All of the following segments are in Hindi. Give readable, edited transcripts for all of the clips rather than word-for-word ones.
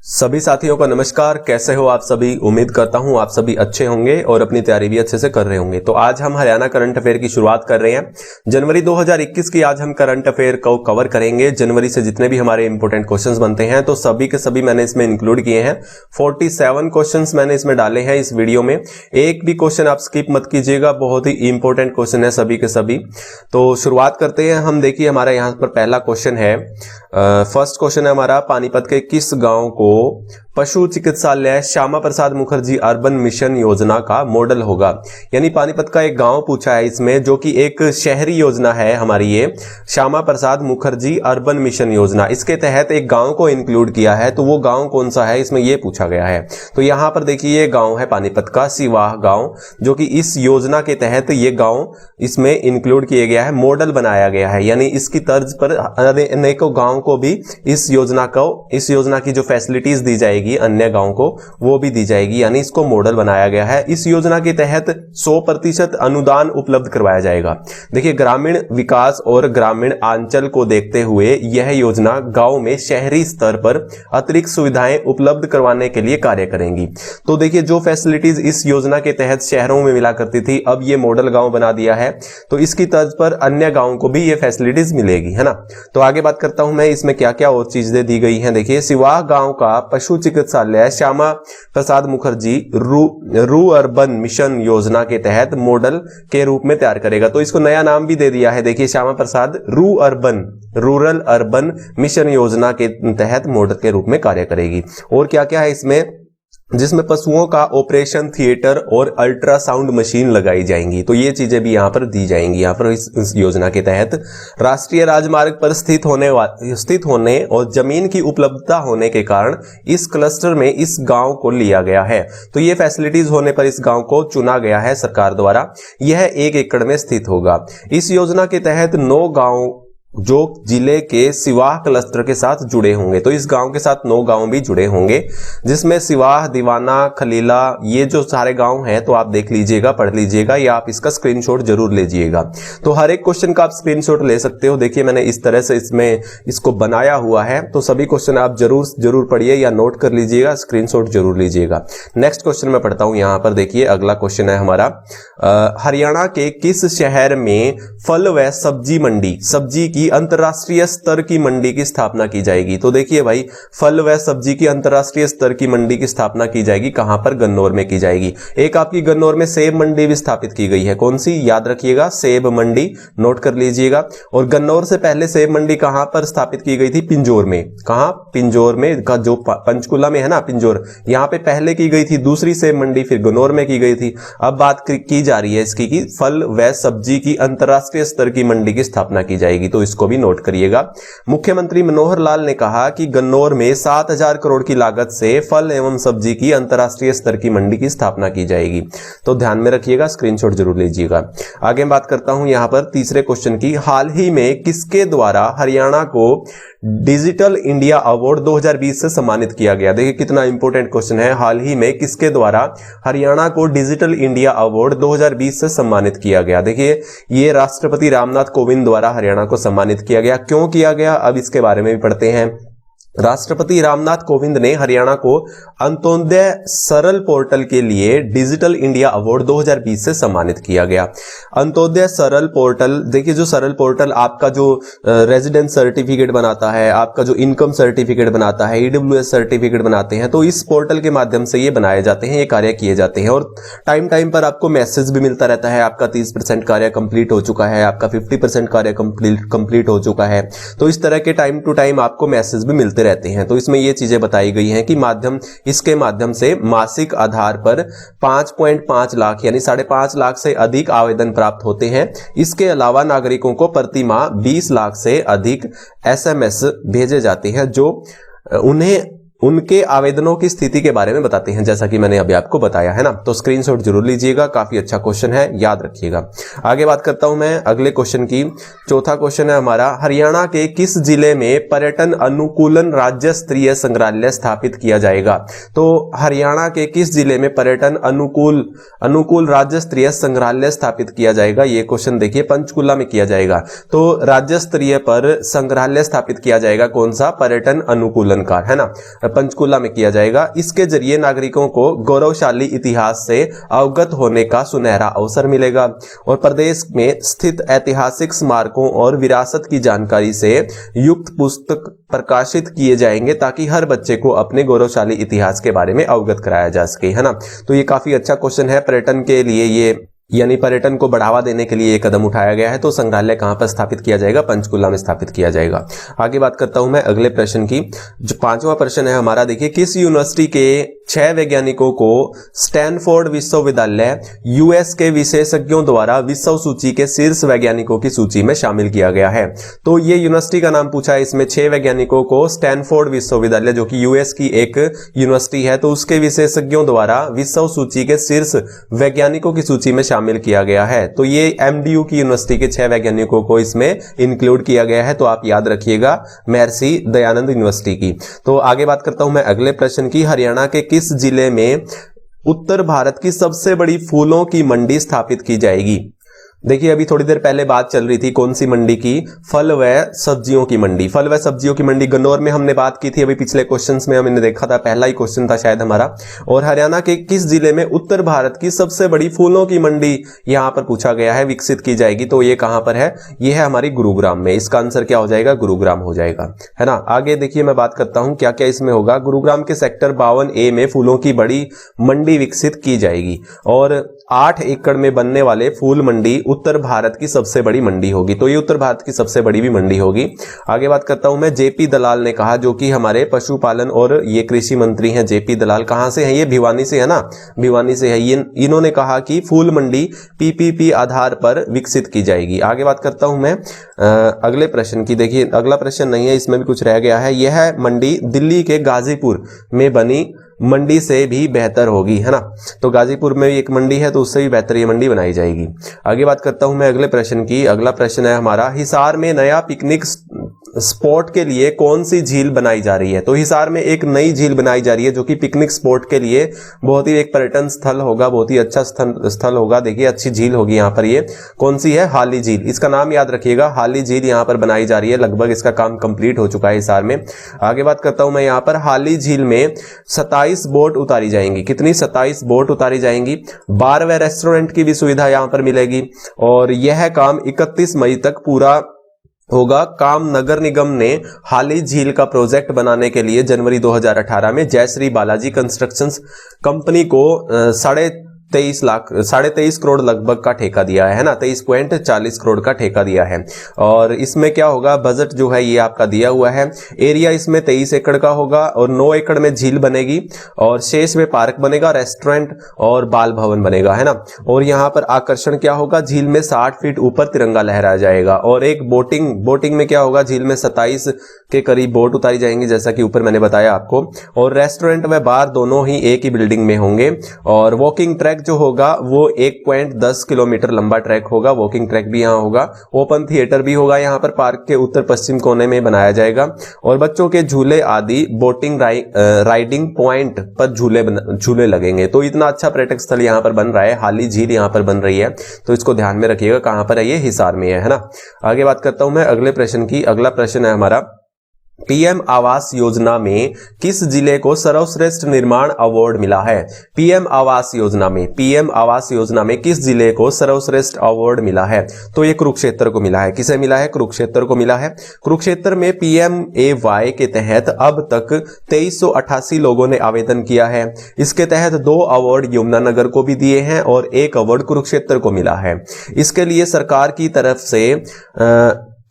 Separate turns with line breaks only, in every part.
सभी साथियों को नमस्कार। कैसे हो आप सभी? उम्मीद करता हूं आप सभी अच्छे होंगे और अपनी तैयारी भी अच्छे से कर रहे होंगे। तो आज हम हरियाणा करंट अफेयर की शुरुआत कर रहे हैं। जनवरी 2021 की आज हम करंट अफेयर को कवर करेंगे। जनवरी से जितने भी हमारे इंपॉर्टेंट क्वेश्चंस बनते हैं तो सभी के सभी मैंने इसमें इंक्लूड किए हैं। 47 क्वेश्चंस मैंने इसमें डाले हैं इस वीडियो में। एक भी क्वेश्चन आप स्किप मत कीजिएगा, बहुत ही इंपॉर्टेंट क्वेश्चन है सभी के सभी। तो शुरुआत करते हैं हम। देखिए हमारा यहाँ पर पहला क्वेश्चन है, फर्स्ट क्वेश्चन है हमारा, पानीपत के किस गांव को पशु चिकित्सालय श्यामा प्रसाद मुखर्जी अर्बन मिशन योजना का मॉडल होगा? यानी पानीपत का एक गांव पूछा है इसमें, जो कि एक शहरी योजना है हमारी, ये श्यामा प्रसाद मुखर्जी अर्बन मिशन योजना। इसके तहत एक गांव को इंक्लूड किया है, तो वो गांव कौन सा है इसमें ये पूछा गया है। तो यहां पर देखिए ये गांव है पानीपत का सिवाह गांव, जो कि इस योजना के तहत ये गांव इसमें इंक्लूड किया गया है, मॉडल बनाया गया है। यानी इसकी तर्ज पर अनेकों गांव को भी इस योजना की जो फैसिलिटीज दी जाएगी अन्य गांव को, वो भी दी जाएगी। यानी इसको मॉडल बनाया गया है। इस योजना के तहत 100% अनुदान उपलब्ध करवाया जाएगा। देखिए ग्रामीण विकास और ग्रामीण आंचल को देखते हुए यह योजना गांव में शहरी स्तर पर अतिरिक्त सुविधाएं उपलब्ध करवाने के लिए कार्य करेंगी। तो देखिए जो फैसिलिटीज इस योजना के तहत शहरों में मिला करती थी, अब ये मॉडल गांव बना दिया है, तो इसकी तर्ज पर अन्य गांव को भी ये फैसिलिटीज मिलेगी, है ना। तो आगे बात करता हूं मैं, इसमें क्या क्या और चीजें दी गई हैं। देखिए सिवाह गांव का पशु चिकित्सालय श्यामा प्रसाद मुखर्जी रू अर्बन मिशन योजना के तहत मॉडल के रूप में तैयार करेगा। तो इसको नया नाम भी दे दिया है। देखिए Shyama Prasad rural urban mission योजना के तहत मॉडल के रूप में कार्य करेगी। और क्या क्या है इसमें, जिसमें पशुओं का ऑपरेशन थिएटर और अल्ट्रासाउंड मशीन लगाई जाएंगी। तो ये चीजें भी यहां पर दी जाएंगी। यहां पर इस योजना के तहत राष्ट्रीय राजमार्ग पर स्थित होने और जमीन की उपलब्धता होने के कारण इस क्लस्टर में इस गांव को लिया गया है। तो ये फैसिलिटीज होने पर इस गांव को चुना गया है सरकार द्वारा। यह 1 एकड़ में स्थित होगा। इस योजना के तहत 9 गांव जो जिले के सिवाह क्लस्टर के साथ जुड़े होंगे। तो इस गांव के साथ 9 गांव भी जुड़े होंगे, जिसमें सिवाह, दीवाना, खलीला, ये जो सारे गांव हैं तो आप देख लीजिएगा, पढ़ लीजिएगा, या आप इसका स्क्रीनशॉट जरूर लीजिएगा। तो हर एक क्वेश्चन का आप स्क्रीनशॉट ले सकते हो। देखिए मैंने इस तरह से इसको बनाया हुआ है। तो सभी क्वेश्चन आप जरूर पढ़िए या नोट कर लीजिएगा, स्क्रीनशॉट जरूर लीजिएगा। नेक्स्ट क्वेश्चन मैं पढ़ता हूं यहां पर। देखिए अगला क्वेश्चन है हमारा, हरियाणा के किस शहर में फल व सब्जी की अंतरराष्ट्रीय स्तर की मंडी की स्थापना की जाएगी? तो देखिए भाई, फल व सब्जी की अंतरराष्ट्रीय स्तर की मंडी की स्थापना की जाएगी। कहां पर? गन्नौर में की जाएगी। एक आपकी गन्नौर में सेब मंडी भी स्थापित की गई है। कौन सी? याद रखिएगा, सेब मंडी, नोट कर लीजिएगा। और गन्नौर से पहले सेब मंडी कहां पर स्थापित की गई थी? पिंजौर में। कहां? पिंजौर में, का जो पंचकुला में है ना पिंजौर, यहां पे पहले की गई थी दूसरी सेब मंडी, फिर गन्नौर में की गई थी। अब बात की जा रही है इसकी कि फल व सब्जी की अंतरराष्ट्रीय स्तर की मंडी की स्थापना की जाएगी। तो इसको भी नोट करिएगा। मुख्यमंत्री मनोहर लाल ने कहा कि गन्नौर में 7,000 करोड़ की लागत से फल एवं सब्जी की अंतरराष्ट्रीय स्तर की मंडी की स्थापना की जाएगी। तो ध्यान में रखिएगा, स्क्रीनशॉट जरूर लीजिएगा। आगे बात करता हूं यहां पर तीसरे क्वेश्चन की, हाल ही में किसके द्वारा हरियाणा को डिजिटल इंडिया अवार्ड 2020 से सम्मानित किया गया? देखिए कितना इंपॉर्टेंट क्वेश्चन है। हाल ही में किसके द्वारा हरियाणा को डिजिटल इंडिया अवार्ड 2020 से सम्मानित किया गया? देखिए ये राष्ट्रपति रामनाथ कोविंद द्वारा हरियाणा को सम्मानित किया गया। क्यों किया गया, अब इसके बारे में भी पढ़ते हैं। राष्ट्रपति रामनाथ कोविंद ने हरियाणा को अंत्योदय सरल पोर्टल के लिए डिजिटल इंडिया अवार्ड 2020 से सम्मानित किया गया। अंत्योदय सरल पोर्टल, देखिए जो सरल पोर्टल आपका जो रेजिडेंस सर्टिफिकेट बनाता है, आपका जो इनकम सर्टिफिकेट बनाता है, ईडब्ल्यूएस सर्टिफिकेट बनाते हैं, तो इस पोर्टल के माध्यम से ये बनाए जाते हैं, ये कार्य किए जाते हैं। और टाइम पर आपको मैसेज भी मिलता रहता है, आपका 30% कार्य कंप्लीट हो चुका है, आपका 50% कार्य कंप्लीट हो चुका है। तो इस तरह के टाइम टू टाइम आपको मैसेज भी मिलते रहते हैं। तो इसमें ये चीजें बताई गई हैं कि इसके माध्यम से मासिक आधार पर 5.5 लाख यानी 5.5 लाख से अधिक आवेदन प्राप्त होते हैं। इसके अलावा नागरिकों को प्रति माह 20 लाख से अधिक SMS भेजे जाते हैं, जो उन्हें उनके आवेदनों की स्थिति के बारे में बताते हैं, जैसा कि मैंने अभी आपको बताया है ना। तो स्क्रीनशॉट जरूर लीजिएगा, काफी अच्छा क्वेश्चन है, याद रखिएगा। आगे बात करता हूं मैं अगले क्वेश्चन की। चौथा क्वेश्चन है हमारा, हरियाणा के किस जिले में पर्यटन अनुकूलन राज्य स्तरीय संग्रहालय स्थापित किया जाएगा? तो हरियाणा के किस जिले में पर्यटन अनुकूल राज्य स्तरीय संग्रहालय स्थापित किया जाएगा? ये क्वेश्चन देखिए पंचकुला में किया जाएगा। तो राज्य स्तरीय पर संग्रहालय स्थापित किया जाएगा, कौन सा? पर्यटन अनुकूलन का, है ना। पंचकुला में किया जाएगा। इसके जरिए नागरिकों को गौरवशाली इतिहास से अवगत होने का सुनहरा अवसर मिलेगा और प्रदेश में स्थित ऐतिहासिक स्मारकों और विरासत की जानकारी से युक्त पुस्तक प्रकाशित किए जाएंगे ताकि हर बच्चे को अपने गौरवशाली इतिहास के बारे में अवगत कराया जा सके, है ना। तो ये काफी अच्छा क्वेश्चन है। पर्यटन के लिए ये यानी पर्यटन को बढ़ावा देने के लिए ये कदम उठाया गया है। तो संग्रहालय कहां पर स्थापित किया जाएगा? पंचकुला में स्थापित किया जाएगा। आगे बात करता हूं मैं अगले प्रश्न की। जो 5वां प्रश्न है हमारा, देखिए, किस यूनिवर्सिटी के 6 वैज्ञानिकों को स्टैनफोर्ड विश्वविद्यालय यूएस के विशेषज्ञों द्वारा विश्व सूची के शीर्ष वैज्ञानिकों की सूची में शामिल किया गया है? तो ये यूनिवर्सिटी का नाम पूछा है। इसमें 6 वैज्ञानिकों को स्टैनफोर्ड विश्वविद्यालय, जो कि यूएस की एक यूनिवर्सिटी है, तो उसके विशेषज्ञों द्वारा विश्व सूची के शीर्ष वैज्ञानिकों की सूची में शामिल किया गया है। तो ये एमडीयू की यूनिवर्सिटी के 6 वैज्ञानिकों को इसमें इंक्लूड किया गया है। तो आप याद रखिएगा, महर्षि दयानंद यूनिवर्सिटी की। तो आगे बात करता हूं मैं अगले प्रश्न की। हरियाणा के किस जिले में उत्तर भारत की सबसे बड़ी फूलों की मंडी स्थापित की जाएगी? देखिए, अभी थोड़ी देर पहले बात चल रही थी कौन सी मंडी की? फल व सब्जियों की मंडी। फल व सब्जियों की मंडी गन्नौर में हमने बात की थी। अभी पिछले क्वेश्चंस में हमने देखा था, पहला ही क्वेश्चन था शायद हमारा। और हरियाणा के किस जिले में उत्तर भारत की सबसे बड़ी फूलों की मंडी यहां पर पूछा गया है, विकसित की जाएगी? तो ये कहां पर है? ये है हमारी गुरुग्राम में। इसका आंसर क्या हो जाएगा? गुरुग्राम हो जाएगा, है ना। आगे देखिए, मैं बात करता हूं क्या क्या इसमें होगा। गुरुग्राम के सेक्टर 52A में फूलों की बड़ी मंडी विकसित की जाएगी और 8 एकड़ में बनने वाले फूल मंडी उत्तर भारत की सबसे बड़ी मंडी होगी। तो ये उत्तर भारत की सबसे बड़ी भी मंडी होगी। आगे बात करता हूं मैं। जेपी दलाल ने कहा, जो कि हमारे पशुपालन और ये कृषि मंत्री हैं। जेपी दलाल कहां से हैं? ये भिवानी से है ना, भिवानी से है। इन्होंने कहा कि फूल मंडी पीपीपी आधार पर विकसित की जाएगी। आगे बात करता हूं मैं अगले प्रश्न की। देखिए, अगला प्रश्न नहीं है, इसमें भी कुछ रह गया है। यह मंडी दिल्ली के गाजीपुर में बनी मंडी से भी बेहतर होगी, है ना। तो गाजीपुर में एक मंडी है, तो उससे भी बेहतर ये मंडी बनाई जाएगी। आगे बात करता हूं मैं अगले प्रश्न की। अगला प्रश्न है हमारा, हिसार में नया पिकनिक स्पॉट के लिए कौन सी झील बनाई जा रही है? तो हिसार में एक नई झील बनाई जा रही है, जो कि पिकनिक स्पॉट के लिए बहुत ही एक पर्यटन स्थल होगा, बहुत ही अच्छा स्थल होगा। देखिए, अच्छी झील होगी यहाँ पर। ये कौन सी है? हाली झील। इसका नाम याद रखिएगा, हाली झील यहाँ पर बनाई जा रही है। लगभग इसका काम कंप्लीट हो चुका है हिसार में। आगे बात करता हूं मैं यहाँ पर। हाली झील में 27 बोट उतारी जाएंगी। कितनी? 27 बोट उतारी जाएंगी। बार व रेस्टोरेंट की भी सुविधा यहाँ पर मिलेगी और यह काम 31 मई तक पूरा होगा। काम नगर निगम ने हाली झील का प्रोजेक्ट बनाने के लिए जनवरी 2018 में जयश्री बालाजी कंस्ट्रक्शंस कंपनी को 23 करोड़ लगभग का ठेका दिया है ना, 23.40 करोड़ का ठेका दिया है। और इसमें क्या होगा? बजट जो है ये आपका दिया हुआ है। एरिया इसमें 23 एकड़ का होगा और 9 एकड़ में झील बनेगी और शेष में पार्क बनेगा, रेस्टोरेंट और बाल भवन बनेगा, है ना। और यहाँ पर आकर्षण क्या होगा? झील में 60 फीट ऊपर तिरंगा लहराया जाएगा और एक बोटिंग में क्या होगा? झील में 27 के करीब बोट उतारी जाएंगी, जैसा कि ऊपर मैंने बताया आपको। और रेस्टोरेंट व बार दोनों ही एक ही बिल्डिंग में होंगे और वॉकिंग ट्रैक जो होगा वो 1.10 किलोमीटर लंबा ट्रैक होगा। वॉकिंग ट्रैक भी यहाँ होगा। ओपन थिएटर भी होगा यहाँ पर। पार्क के उत्तर पश्चिम कोने में बनाया जाएगा और बच्चों के झूले आदि बोटिंग राइडिंग पॉइंट पर झूले लगेंगे। तो इतना अच्छा पर्यटक स्थल यहाँ पर बन रहा है। हाली झील यहाँ पर बन रही है, तो इसको ध्यान में रखिएगा। कहां पर है? ये हिसार में है ना। आगे बात करता हूं मैं अगले प्रश्न की। अगला प्रश्न है हमारा, पीएम आवास योजना में किस जिले को सर्वश्रेष्ठ निर्माण अवार्ड मिला है? पीएम आवास योजना में किस जिले को सर्वश्रेष्ठ अवार्ड मिला है? तो ये कुरुक्षेत्र को मिला है। किसे मिला है? कुरुक्षेत्र को मिला है। कुरुक्षेत्र में PMAY के तहत अब तक 2388 लोगों ने आवेदन किया है। इसके तहत 2 अवार्ड यमुनानगर को भी दिए हैं और 1 अवार्ड कुरुक्षेत्र को मिला है। इसके लिए सरकार की तरफ से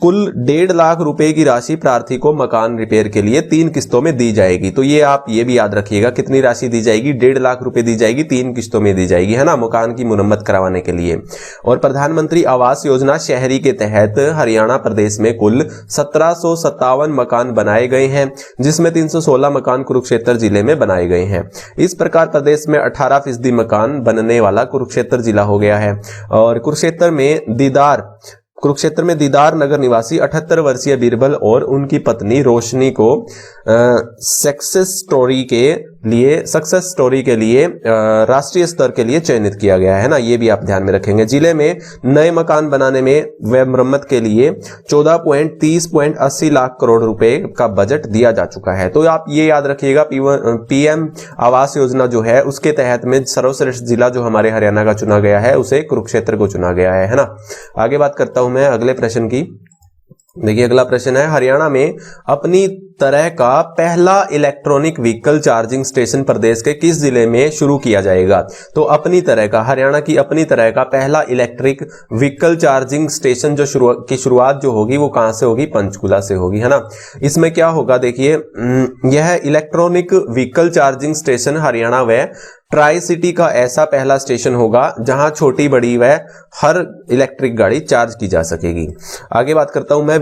कुल 1.5 लाख रुपए की राशि प्रार्थी को मकान रिपेयर के लिए 3 किस्तों में दी जाएगी। तो ये आप ये भी याद रखिएगा, कितनी राशि दी जाएगी? 1.5 लाख रुपए दी जाएगी, 3 किस्तों में दी जाएगी, है ना, मकान की मुरम्मत करवाने के लिए। और प्रधानमंत्री आवास योजना शहरी के तहत हरियाणा प्रदेश में कुल 1757 मकान बनाए गए हैं, जिसमें 316 मकान कुरुक्षेत्र जिले में बनाए गए हैं। इस प्रकार प्रदेश में 18% मकान बनने वाला कुरुक्षेत्र जिला हो गया है। और कुरुक्षेत्र में दीदार कुरुक्षेत्र में दीदार नगर निवासी 78 वर्षीय बीरबल और उनकी पत्नी रोशनी को सक्सेस स्टोरी के लिए राष्ट्रीय स्तर के लिए चयनित किया गया है ना, ये भी आप ध्यान में रखेंगे। जिले में नए मकान बनाने में व मरम्मत के लिए 14.30.80 लाख करोड़ रुपए का बजट दिया जा चुका है। तो आप ये याद रखिएगा, पीएम आवास योजना जो है उसके तहत में सर्वश्रेष्ठ जिला जो हमारे हरियाणा का चुना गया है उसे कुरुक्षेत्र को चुना गया है ना। आगे बात करता हूं मैं अगले प्रश्न की। देखिए अगला प्रश्न है, हरियाणा में अपनी तरह का पहला इलेक्ट्रॉनिक व्हीकल चार्जिंग स्टेशन प्रदेश के किस जिले में शुरू किया जाएगा? तो अपनी तरह का, हरियाणा की अपनी तरह का पहला इलेक्ट्रिक व्हीकल चार्जिंग स्टेशन जो शुरुआत जो होगी वो कहां से होगी? पंचकुला से होगी, है ना। इसमें क्या होगा देखिए, यह electronic vehicle charging station Haryana व ट्राई सिटी का ऐसा पहला स्टेशन होगा जहां छोटी बड़ी व हर इलेक्ट्रिक गाड़ी चार्ज की जा सकेगी। आगे बात करता हूं मैं,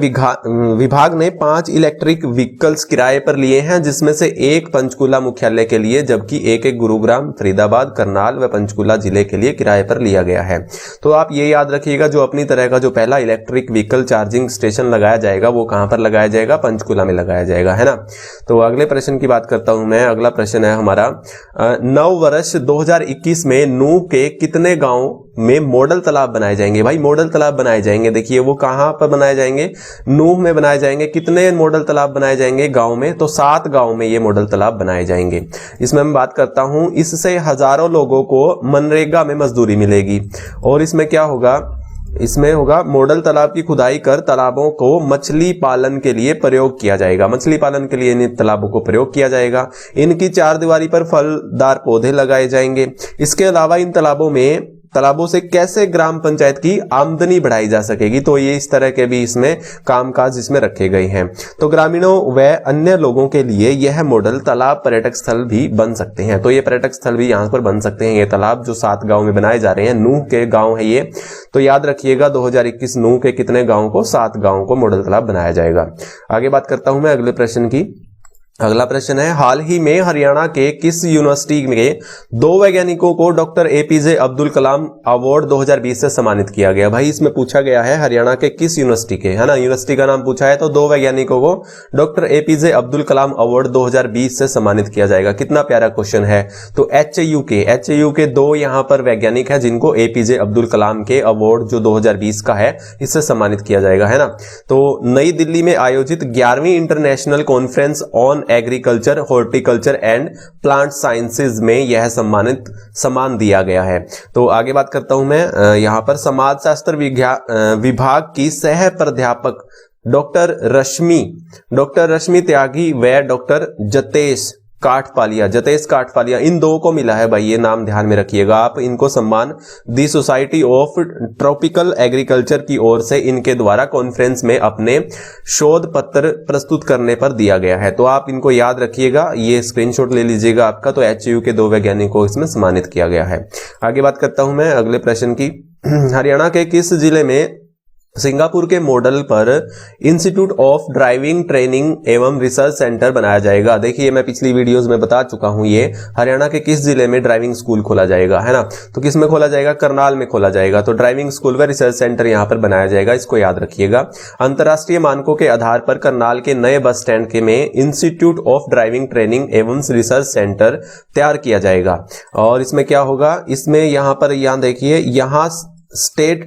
विभाग ने 5 इलेक्ट्रिक व्हीकल्स किराए पर लिए हैं, जिसमें से एक पंचकुला मुख्यालय के लिए जबकि एक गुरुग्राम, फरीदाबाद, करनाल व पंचकुला जिले के लिए किराए पर लिया गया है। तो आप ये याद रखिएगा, जो अपनी तरह का जो पहला इलेक्ट्रिक व्हीकल चार्जिंग स्टेशन लगाया जाएगा वो कहां पर लगाया जाएगा? पंचकुला में लगाया जाएगा, है ना। तो अगले प्रश्न की बात करता हूं मैं। अगला प्रश्न है हमारा, 2021 में नूह के कितने गांव में मॉडल तालाब बनाए जाएंगे? भाई मॉडल तालाब बनाए जाएंगे, देखिए वो कहां पर बनाए जाएंगे? नूह में बनाए जाएंगे। कितने मॉडल तालाब बनाए जाएंगे गांव में? तो 7 गांव में ये मॉडल तालाब बनाए जाएंगे। इसमें मैं बात करता हूं, इससे हजारों लोगों को मनरेगा में मजदूरी मिलेगी। और इसमें क्या होगा? इसमें होगा मॉडल तालाब की खुदाई कर तालाबों को मछली पालन के लिए प्रयोग किया जाएगा। मछली पालन के लिए इन तालाबों को प्रयोग किया जाएगा। इनकी चारदीवारी पर फलदार पौधे लगाए जाएंगे। इसके अलावा इन तालाबों से कैसे ग्राम पंचायत की आमदनी बढ़ाई जा सकेगी? तो ये इस तरह के भी इसमें कामकाज इसमें रखे गए हैं। तो ग्रामीणों व अन्य लोगों के लिए यह मॉडल तालाब पर्यटक स्थल भी बन सकते हैं। तो ये पर्यटक स्थल भी यहाँ पर बन सकते हैं। ये तालाब जो 7 गांव में बनाए जा रहे हैं, नूह के गांव है ये। तो याद रखिएगा 2021 नूह के कितने गांव को? 7 गांव को मॉडल तालाब बनाया जाएगा। आगे बात करता हूं मैं अगले प्रश्न की। अगला प्रश्न है, हाल ही में हरियाणा के किस यूनिवर्सिटी में 2 वैज्ञानिकों को doctor APJ Abdul Kalam award 2020 से सम्मानित किया गया? भाई इसमें पूछा गया है हरियाणा के किस यूनिवर्सिटी के, है ना, यूनिवर्सिटी का नाम पूछा है। तो 2 वैज्ञानिकों को doctor APJ Abdul Kalam award 2020 से सम्मानित किया जाएगा। कितना प्यारा क्वेश्चन है। तो एचयू के 2 यहां पर वैज्ञानिक है जिनको एपीजे अब्दुल कलाम के अवार्ड जो 2020 का है इससे सम्मानित किया जाएगा, है ना। तो नई दिल्ली में आयोजित 11वीं international conference on agriculture, horticulture and plant sciences में यह सम्मान दिया गया है। तो आगे बात करता हूं मैं, यहां पर समाजशास्त्र विभाग की सह प्राध्यापक डॉक्टर रश्मि त्यागी व डॉक्टर जतेश काठपालिया इन 2 को मिला है। भाई ये नाम ध्यान में रखिएगा आप, इनको सम्मान the society of tropical agriculture की ओर से इनके द्वारा कॉन्फ्रेंस में अपने शोध पत्र प्रस्तुत करने पर दिया गया है। तो आप इनको याद रखिएगा, ये स्क्रीनशॉट ले लीजिएगा आपका। तो एचयू के 2 वैज्ञानिकों को इसमें सम्मानित किया गया है। आगे बात करता हूं मैं अगले प्रश्न की। हरियाणा के किस जिले में सिंगापुर के मॉडल पर इंस्टीट्यूट ऑफ ड्राइविंग ट्रेनिंग एवं रिसर्च सेंटर बनाया जाएगा? देखिए मैं पिछली वीडियोस में बता चुका हूं, ये हरियाणा के किस जिले में ड्राइविंग स्कूल खोला जाएगा, है ना। तो किस में खोला जाएगा? करनाल में खोला जाएगा। तो ड्राइविंग स्कूल व रिसर्च सेंटर यहां पर बनाया जाएगा, इसको याद रखिएगा। अंतरराष्ट्रीय मानकों के आधार पर करनाल के नए बस स्टैंड के में इंस्टीट्यूट ऑफ ड्राइविंग ट्रेनिंग एवं रिसर्च सेंटर तैयार किया जाएगा। और इसमें क्या होगा? इसमें यहां देखिए, यहां स्टेट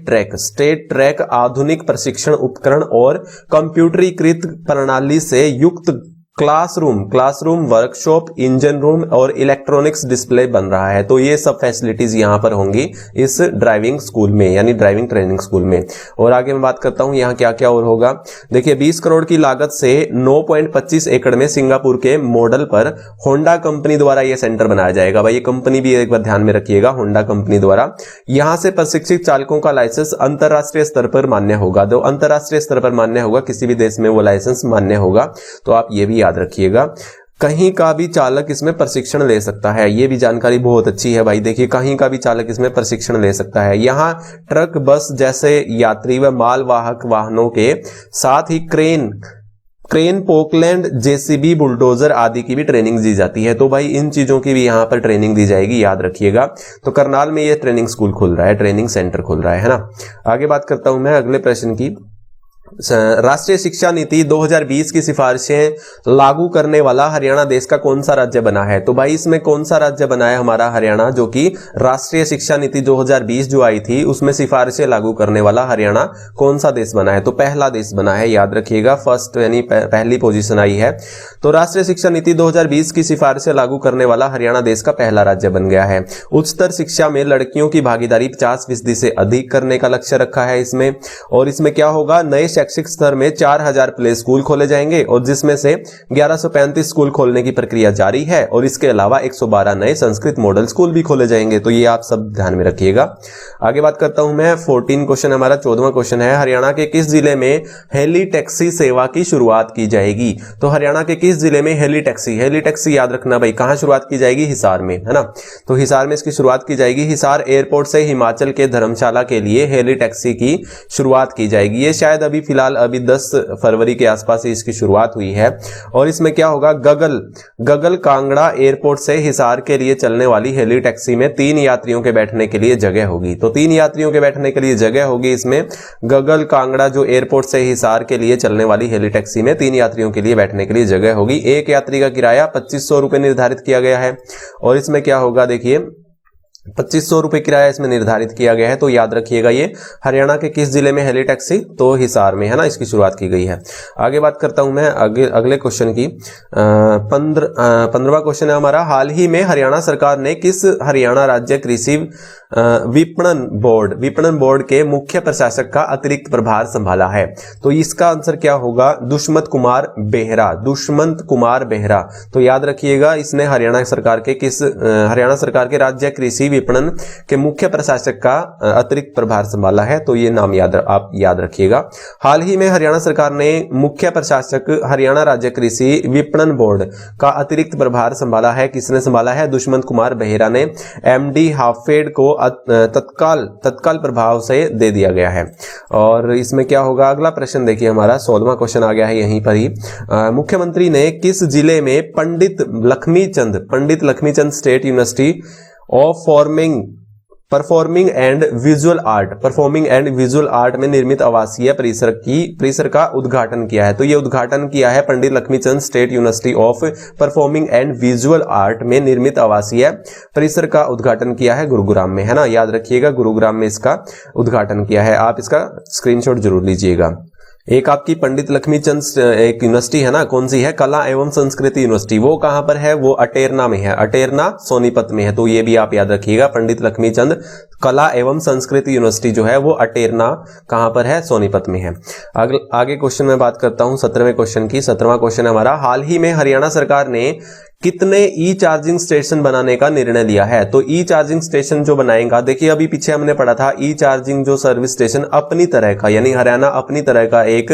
ट्रैक आधुनिक प्रशिक्षण उपकरण और कंप्यूटरीकृत प्रणाली से युक्त क्लासरूम, वर्कशॉप, इंजन रूम और इलेक्ट्रॉनिक्स डिस्प्ले बन रहा है। तो ये सब फैसिलिटीज यहां पर होंगी इस ड्राइविंग स्कूल में, यानी ड्राइविंग ट्रेनिंग स्कूल में। और आगे मैं बात करता हूं यहां क्या क्या और होगा। देखिए 20 करोड़ की लागत से 9.25 एकड़ में सिंगापुर के मॉडल पर होंडा कंपनी द्वारा यह सेंटर बनाया जाएगा। भाई ये कंपनी भी एक बार ध्यान में रखिएगा, होंडा कंपनी द्वारा। यहां से प्रशिक्षित चालकों का लाइसेंस अंतरराष्ट्रीय स्तर पर मान्य होगा। तो अंतरराष्ट्रीय स्तर पर मान्य होगा, किसी भी देश में वो लाइसेंस मान्य होगा। तो आप ये भी याद रखिएगा, कहीं का भी चालक इसमें प्रशिक्षण ले सकता है। ये भी जानकारी बहुत अच्छी है भाई। देखिए कहीं का भी चालक इसमें प्रशिक्षण ले सकता है। यहाँ ट्रक, बस जैसे यात्री व माल वाहक वाहनों के साथ ही क्रेन, पोकलैंड, जेसीबी, बुलडोजर आदि की भी ट्रेनिंग दी जाती है। तो भाई इन चीजों की भी यहाँ पर ट्रेनिंग दी जाएगी, याद रखिएगा। तो करनाल में ये ट्रेनिंग स्कूल खुल रहा है, ट्रेनिंग सेंटर खुल रहा है ना। आगे बात करता हूं मैं अगले प्रश्न की। राष्ट्रीय शिक्षा नीति 2020 की सिफारिशें लागू करने वाला हरियाणा देश का कौन सा राज्य बना है? तो भाई इसमें कौन सा राज्य बना है हमारा हरियाणा, जो कि राष्ट्रीय शिक्षा नीति 2020 जो आई थी उसमें सिफारिशें लागू करने वाला हरियाणा कौन सा देश बना है? तो पहला देश बना है, याद रखिएगा, फर्स्ट यानी पहली पोजीशन आई है। तो राष्ट्रीय शिक्षा नीति 2020 की सिफारिशें लागू करने वाला हरियाणा देश का पहला राज्य बन गया है। उच्चतर शिक्षा में लड़कियों की भागीदारी 50% से अधिक करने का लक्ष्य रखा है इसमें। और इसमें क्या होगा, नए शैक्षिक स्तर में 4000 प्ले स्कूल खोले जाएंगे और जिसमें से 1135 स्कूल खोलने की प्रक्रिया जारी है और इसके अलावा 112 नए संस्कृत मॉडल स्कूल भी खोले जाएंगे। तो ये आप सब ध्यान में रखिएगा। आगे बात करता हूं मैं 14 क्वेश्चन, हमारा 14वां क्वेश्चन है, हरियाणा के किस जिले में हेली टैक्सी सेवा की शुरुआत की जाएगी? तो हरियाणा के किस जिले में हेली टैक्सी याद रखना भाई, कहां शुरुआत की जाएगी? हिसार में, है ना। तो हिसार में इसकी शुरुआत की जाएगी। हिसार एयरपोर्ट से हिमाचल के धर्मशाला के लिए हेली टैक्सी की शुरुआत की जाएगी। ये शायद अभी फिलहाल 10 फरवरी के आसपास ही इसकी शुरुआत हुई है। और इसमें क्या होगा, गगल कांगड़ा एयरपोर्ट से हिसार के लिए चलने वाली हेली टैक्सी में 3 यात्रियों के बैठने के लिए जगह होगी। तो 3 यात्रियों के बैठने के लिए जगह होगी इसमें। गगल कांगड़ा जो एयरपोर्ट से हिसार के लिए चलने वाली हेली टैक्सी में 3 यात्रियों के लिए बैठने के लिए जगह होगी। एक यात्री का किराया 2500 रुपए निर्धारित किया गया है। और इसमें क्या होगा, देखिए 2500 रुपए किराया इसमें निर्धारित किया गया है। तो याद रखिएगा, ये हरियाणा के किस जिले में हेली टैक्सी? तो हिसार में, है ना, इसकी शुरुआत की गई है। आगे बात करता हूं मैं अगले क्वेश्चन की। 15वां क्वेश्चन है हमारा, हाल ही में हरियाणा सरकार ने किस हरियाणा राज्य कृषि विपणन बोर्ड के मुख्य प्रशासक का अतिरिक्त प्रभार संभाला है? तो इसका आंसर क्या होगा, दुष्मंत कुमार बेहरा। तो याद रखिएगा, इसने हरियाणा सरकार के राज्य कृषि विपणन के मुख्य प्रशासक का अतिरिक्त प्रभार संभाला है। तो ये नाम आप याद रखिएगा। हाल ही में हरियाणा सरकार ने मुख्य प्रशासक हरियाणा राज्य कृषि विपणन बोर्ड का अतिरिक्त प्रभार संभाला है। किसने संभाला है? दुष्मंत कुमार बेहरा ने। एमडी हाफेड को तत्काल प्रभाव से दे दिया गया है। और इसमें क्या होगा, अगला प्रश्न देखिए हमारा 16वां क्वेश्चन आ गया है यहीं पर ही। मुख्यमंत्री ने किस जिले में Pandit Lakshmichand state university of performing and visual art में निर्मित आवासीय परिसर का उद्घाटन किया है? तो ये उद्घाटन किया है Pandit Lakshmichand state university of performing and visual art में निर्मित आवासीय परिसर का उद्घाटन किया है गुरुग्राम में, है ना। याद रखिएगा, गुरुग्राम में इसका उद्घाटन किया है। आप इसका स्क्रीनशॉट जरूर लीजिएगा। एक आपकी पंडित लक्ष्मीचंद एक यूनिवर्सिटी है ना, कौन सी है? कला एवं संस्कृति यूनिवर्सिटी। वो कहां पर है? वो अटेरना में है, अटेरना सोनीपत में है। तो ये भी आप याद रखिएगा, पंडित लक्ष्मीचंद कला एवं संस्कृति यूनिवर्सिटी जो है वो अटेरना कहां पर है? सोनीपत में है। आगे क्वेश्चन में बात करता हूं 17वें क्वेश्चन की। 17वां क्वेश्चन हमारा, हाल ही में हरियाणा सरकार ने कितने ई चार्जिंग स्टेशन बनाने का निर्णय लिया है? तो ई चार्जिंग स्टेशन जो बनाएगा, देखिए अभी पीछे हमने पढ़ा था ई चार्जिंग जो सर्विस स्टेशन अपनी तरह का, यानी हरियाणा अपनी तरह का एक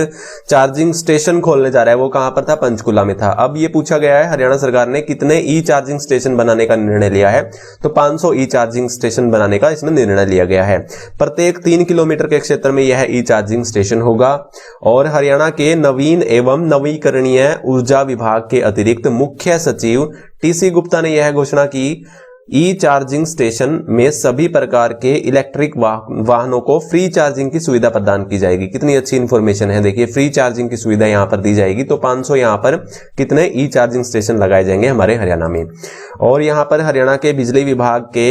चार्जिंग स्टेशन खोलने जा रहा है। वो कहां पर था? पंचकुला में था। अब ये पूछा गया है हरियाणा सरकार ने कितने ई चार्जिंग स्टेशन बनाने का निर्णय लिया है? तो 500 ई चार्जिंग स्टेशन बनाने का इसमें निर्णय लिया गया है। प्रत्येक 3 किलोमीटर के क्षेत्र में यह ई चार्जिंग स्टेशन होगा। और हरियाणा के नवीन एवं नवीकरणीय ऊर्जा विभाग के अतिरिक्त मुख्य सचिव टीसी गुप्ता ने यह घोषणा की, ई चार्जिंग स्टेशन में सभी प्रकार के इलेक्ट्रिक वाहनों को फ्री चार्जिंग की सुविधा प्रदान की जाएगी। कितनी अच्छी इंफॉर्मेशन है, देखिए फ्री चार्जिंग की सुविधा यहां पर दी जाएगी। तो 500 यहां पर कितने ई चार्जिंग स्टेशन लगाए जाएंगे हमारे हरियाणा में। और यहां पर हरियाणा के बिजली विभाग के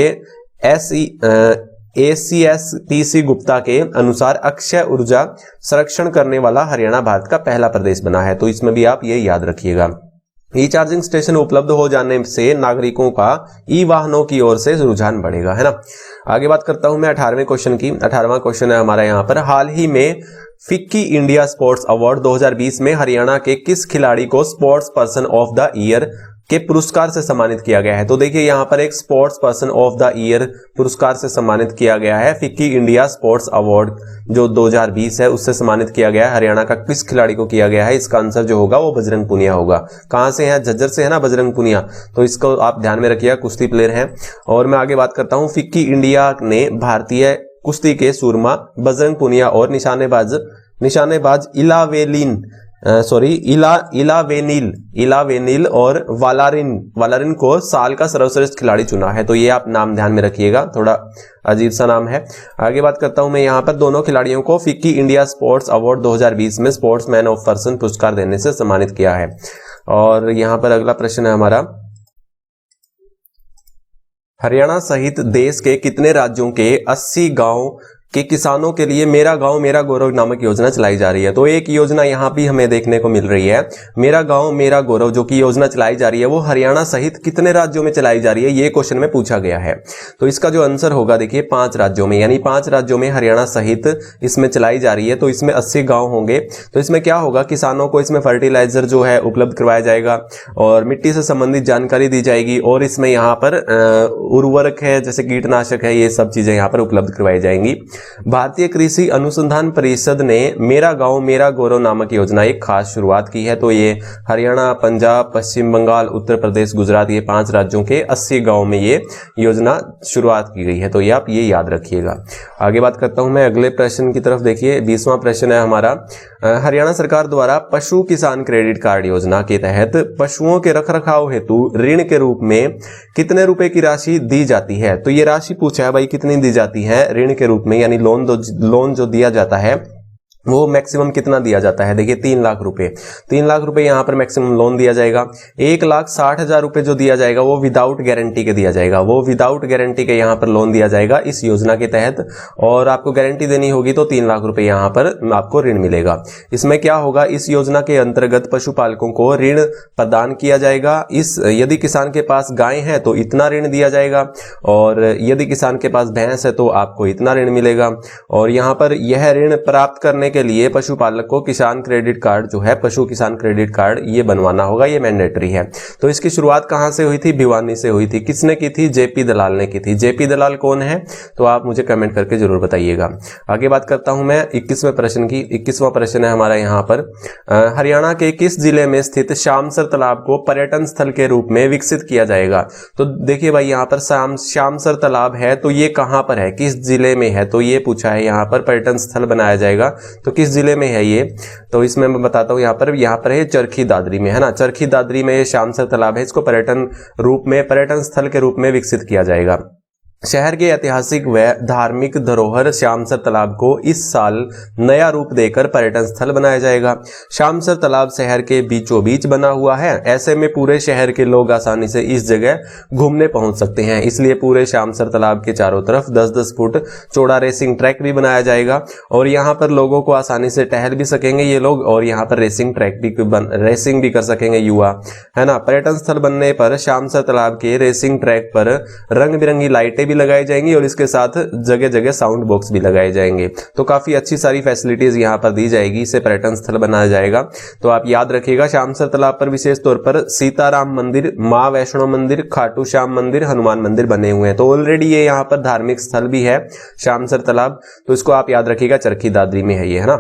ACS टीसी गुप्ता के अनुसार अक्षय ऊर्जा संरक्षण करने वाला हरियाणा भारत का पहला प्रदेश बना है। तो इसमें भी आप ये याद रखिएगा। ई चार्जिंग स्टेशन उपलब्ध हो जाने से नागरिकों का ई वाहनों की ओर से रुझान बढ़ेगा, है ना। आगे बात करता हूं मैं 18वें क्वेश्चन की। 18वां क्वेश्चन है हमारा यहाँ पर, हाल ही में फिक्की इंडिया स्पोर्ट्स अवार्ड 2020 में हरियाणा के किस खिलाड़ी को sports person of the year के पुरस्कार से सम्मानित किया गया है? तो देखिए यहाँ पर एक sports person of the year पुरस्कार से सम्मानित किया गया है। फिक्की इंडिया स्पोर्ट्स अवार्ड जो 2020 है उससे सम्मानित किया गया है। हरियाणा का किस खिलाड़ी को किया गया है? इसका आंसर जो होगा वो बजरंग पुनिया होगा। कहां से है? झज्जर से है ना बजरंग पुनिया। तो इसको आप ध्यान में रखिएगा, कुश्ती प्लेयर है। और मैं आगे बात करता हूं, फिक्की इंडिया ने भारतीय कुश्ती के सूरमा बजरंग पुनिया और निशानेबाज इलावेलिन इलावेनिल और वालारिन को साल का सर्वश्रेष्ठ खिलाड़ी चुना है। तो ये आप नाम ध्यान में रखिएगा, थोड़ा अजीब सा नाम है। आगे बात करता हूं मैं यहाँ पर दोनों खिलाड़ियों को फिक्की इंडिया स्पोर्ट्स अवार्ड 2020 में स्पोर्ट्स मैन ऑफ पर्सन पुरस्कार देने से सम्मानित किया है। और यहाँ पर अगला प्रश्न है हमारा, हरियाणा सहित देश के कितने राज्यों के 80 गांव के किसानों के लिए मेरा गांव मेरा गौरव नामक योजना चलाई जा रही है। तो एक योजना यहां भी हमें देखने को मिल रही है, मेरा गांव मेरा गौरव, जो कि योजना चलाई जा रही है वो हरियाणा सहित कितने राज्यों में चलाई जा रही है, ये क्वेश्चन में पूछा गया है। तो इसका जो आंसर होगा देखिए 5 राज्यों में, यानी 5 राज्यों में हरियाणा सहित इसमें चलाई जा रही है। तो इसमें 80 गांव होंगे। तो इसमें क्या होगा, किसानों को इसमें फर्टिलाइजर जो है उपलब्ध करवाया जाएगा और मिट्टी से संबंधित जानकारी दी जाएगी, और इसमें यहाँ पर उर्वरक है जैसे कीटनाशक है, ये सब चीजें यहाँ पर उपलब्ध करवाई जाएंगी। भारतीय कृषि अनुसंधान परिषद ने मेरा गांव मेरा गौरव नामक योजना एक खास शुरुआत की है। तो ये हरियाणा, पंजाब, पश्चिम बंगाल, उत्तर प्रदेश, गुजरात, ये 5 राज्यों के 80 गांव में ये योजना शुरुआत की गई है। तो ये आप ये याद रखिएगा। आगे बात करता हूं मैं अगले प्रश्न की तरफ। देखिए 20वां प्रश्न है हमारा, हरियाणा सरकार द्वारा पशु किसान क्रेडिट कार्ड योजना के तहत पशुओं के रखरखाव हेतु ऋण के रूप में कितने रुपए की राशि दी जाती है। तो ये राशि पूछा है भाई, कितनी दी जाती है ऋण के रूप में, यानी लोन जो दिया जाता है वो मैक्सिमम कितना दिया जाता है। देखिए 3 लाख रुपए, 3 लाख रुपए यहाँ पर मैक्सिमम लोन दिया जाएगा। 1,60,000 रुपए जो दिया जाएगा वो विदाउट गारंटी के दिया जाएगा, वो विदाउट गारंटी के यहाँ पर लोन दिया जाएगा इस योजना के तहत। और आपको गारंटी देनी होगी तो 3 लाख रुपए यहाँ पर आपको ऋण मिलेगा। इसमें क्या होगा, इस योजना के अंतर्गत पशुपालकों को ऋण प्रदान किया जाएगा। यदि किसान के पास गाय है तो इतना ऋण दिया जाएगा, और यदि किसान के पास भैंस है तो आपको इतना ऋण मिलेगा। और यहाँ पर यह ऋण प्राप्त करने के लिए पशुपालक को किसान क्रेडिट कार्ड जो है, पशु किसान क्रेडिट कार्ड, ये बनवाना होगा, ये मैंडेटरी है। तो इसकी शुरुआत कहां से हुई थी, भिवानी से हुई थी। किसने की थी, जेपी दलाल ने की थी। जेपी दलाल कौन है, तो आप मुझे कमेंट करके जरूर बताइएगा। आगे बात करता हूं मैं 21वें प्रश्न की। 21वां प्रश्न है हमारा यहाँ पर, हरियाणा के किस जिले में स्थित श्यामसर तालाब को पर्यटन स्थल के रूप में विकसित किया जाएगा। तो देखिए भाई यहाँ पर श्यामसर तालाब है, तो ये कहां पर है, किस जिले में है, तो ये पूछा है यहाँ पर पर्यटन स्थल बनाया जाएगा तो किस जिले में है ये। तो इसमें मैं बताता हूं, यहाँ पर है चरखी दादरी में, है ना, चरखी दादरी में ये श्यामसर तालाब है। इसको पर्यटन स्थल के रूप में विकसित किया जाएगा। शहर के ऐतिहासिक व धार्मिक धरोहर श्यामसर तालाब को इस साल नया रूप देकर पर्यटन स्थल बनाया जाएगा। श्यामसर तालाब शहर के बीचों बीच बना हुआ है, ऐसे में पूरे शहर के लोग आसानी से इस जगह घूमने पहुंच सकते हैं। इसलिए पूरे श्यामसर तालाब के चारों तरफ 10-10 फुट चौड़ा रेसिंग ट्रैक भी बनाया जाएगा, और यहाँ पर लोगों को आसानी से टहल भी सकेंगे ये लोग, और यहाँ पर रेसिंग भी कर सकेंगे युवा, है ना। पर्यटन स्थल बनने पर श्यामसर तालाब के रेसिंग ट्रैक पर रंग बिरंगी लाइटें भी लगाई जाएंगी, और इसके साथ जगह जगह साउंड बॉक्स भी लगाए जाएंगे। तो काफी अच्छी सारी फैसिलिटीज यहाँ पर दी जाएगी, इसे पर्यटन स्थल बनाया जाएगा। तो आप याद रखिएगा, श्यामसर तालाब पर विशेष तौर पर सीताराम मंदिर, मां वैष्णो मंदिर, खाटू श्याम मंदिर, हनुमान मंदिर बने हुए हैं। तो ऑलरेडी ये यहाँ पर धार्मिक स्थल भी है श्यामसर तालाब, तो इसको आप याद रखिएगा, चरखी दादरी में है ये, है ना।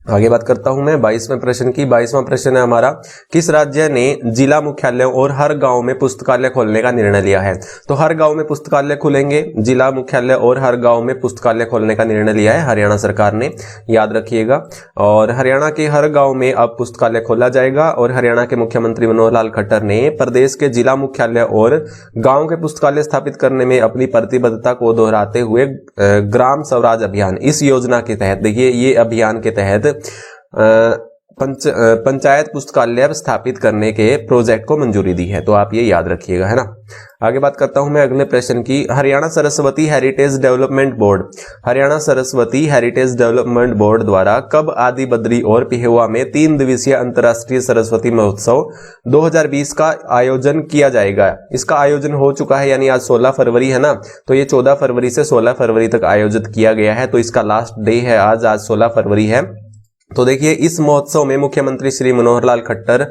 आगे बात करता हूं मैं 22वें प्रश्न की। 22वां प्रश्न है हमारा, किस राज्य ने जिला मुख्यालयों और हर गांव में पुस्तकालय खोलने का निर्णय लिया है। तो हर गांव में पुस्तकालय खुलेंगे, जिला मुख्यालय और हर गांव में पुस्तकालय खोलने का निर्णय लिया है हरियाणा सरकार ने, याद रखिएगा। और हरियाणा के हर गांव में अब पुस्तकालय खोला जाएगा, और हरियाणा के मुख्यमंत्री मनोहर लाल खट्टर ने प्रदेश के जिला मुख्यालय और गांव के पुस्तकालय स्थापित करने में अपनी प्रतिबद्धता को दोहराते हुए ग्राम स्वराज अभियान, इस योजना के तहत, देखिए ये अभियान के तहत पंचायत पुस्तकालय स्थापित करने के प्रोजेक्ट को मंजूरी दी है। तो आप ये याद रखिएगा, है ना। आगे बात करता हूं मैं अगले प्रश्न की। Haryana Saraswati heritage development board, Haryana Saraswati heritage development board द्वारा कब आदि बद्री और पिहेवा में 3 दिवसीय अंतर्राष्ट्रीय सरस्वती महोत्सव 2020 का आयोजन किया जाएगा। इसका आयोजन हो चुका है, यानी आज 16 फरवरी है ना, तो ये 14 फरवरी से 16 फरवरी तक आयोजित किया गया है। तो इसका लास्ट डे है आज 16 फरवरी है। तो देखिए इस महोत्सव में मुख्यमंत्री श्री मनोहर लाल खट्टर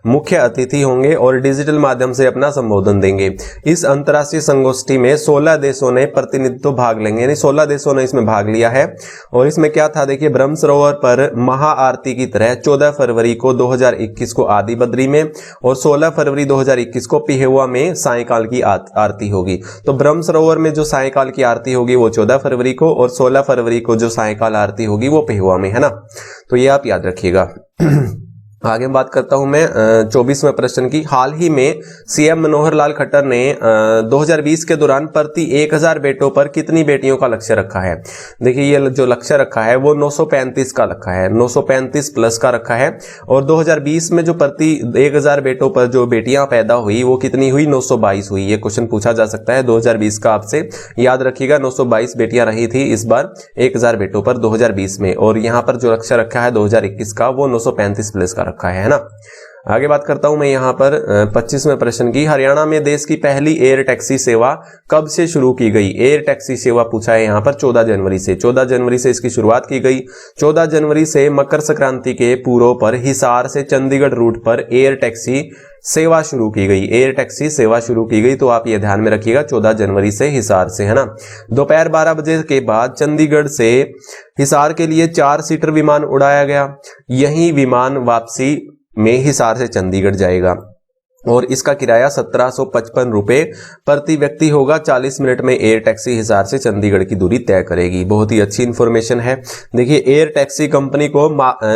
मुख्य अतिथि होंगे और डिजिटल माध्यम से अपना संबोधन देंगे। इस अंतर्राष्ट्रीय संगोष्ठी में 16 देशों ने प्रतिनिधित्व भाग लेंगे, यानी 16 देशों ने इसमें भाग लिया है। और इसमें क्या था, देखिए ब्रह्म सरोवर पर महाआरती की तरह 14 फरवरी को 2021 को आदि बद्री में और 16 फरवरी 2021 को पिहेवा में सायंकाल की आरती होगी। तो ब्रह्म सरोवर में जो सायंकाल की आरती होगी वो 14 फरवरी को, और 16 फरवरी को जो सायंकाल आरती होगी वो पिहेवा में, है ना। तो ये आप याद रखिएगा। आगे बात करता हूं मैं 24वें प्रश्न की। हाल ही में सीएम मनोहर लाल खट्टर ने 2020 के दौरान प्रति 1000 बेटों पर कितनी बेटियों का लक्ष्य रखा है। देखिए ये जो लक्ष्य रखा है वो 935 का रखा है, 935 प्लस का रखा है। और 2020 में जो प्रति 1000 बेटों पर जो बेटियां पैदा हुई वो कितनी हुई, 922 हुई। ये क्वेश्चन पूछा जा सकता है 2020 का, आपसे याद रखिएगा 922 बेटियां रही थी इस बार 1000 बेटों पर 2020 में। और यहां पर जो लक्ष्य रखा है 2021 का वो 935 प्लस का रखा है ना। आगे बात करता हूं मैं यहां पर 25वें प्रश्न की। हरियाणा में देश की पहली एयर टैक्सी सेवा कब से शुरू की गई। एयर टैक्सी सेवा पूछा है यहां पर 14 जनवरी से। 14 जनवरी से इसकी शुरुआत की गई। 14 जनवरी से मकर संक्रांति के पूर्व पर हिसार से चंडीगढ़ रूट पर एयर टैक्सी सेवा शुरू की गई। एयर टैक्सी सेवा शुरू की गई, तो आप ये ध्यान में रखिएगा 14 जनवरी से हिसार से, है ना। दोपहर 12 बजे के बाद चंडीगढ़ से हिसार के लिए 4 सीटर विमान उड़ाया गया। यही विमान वापसी में हिसार से चंडीगढ़ जाएगा और इसका किराया 1755 रुपए प्रति व्यक्ति होगा। 40 मिनट में एयर टैक्सी हिसार से चंडीगढ़ की दूरी तय करेगी। बहुत ही अच्छी इंफॉर्मेशन है। देखिए एयर टैक्सी कंपनी को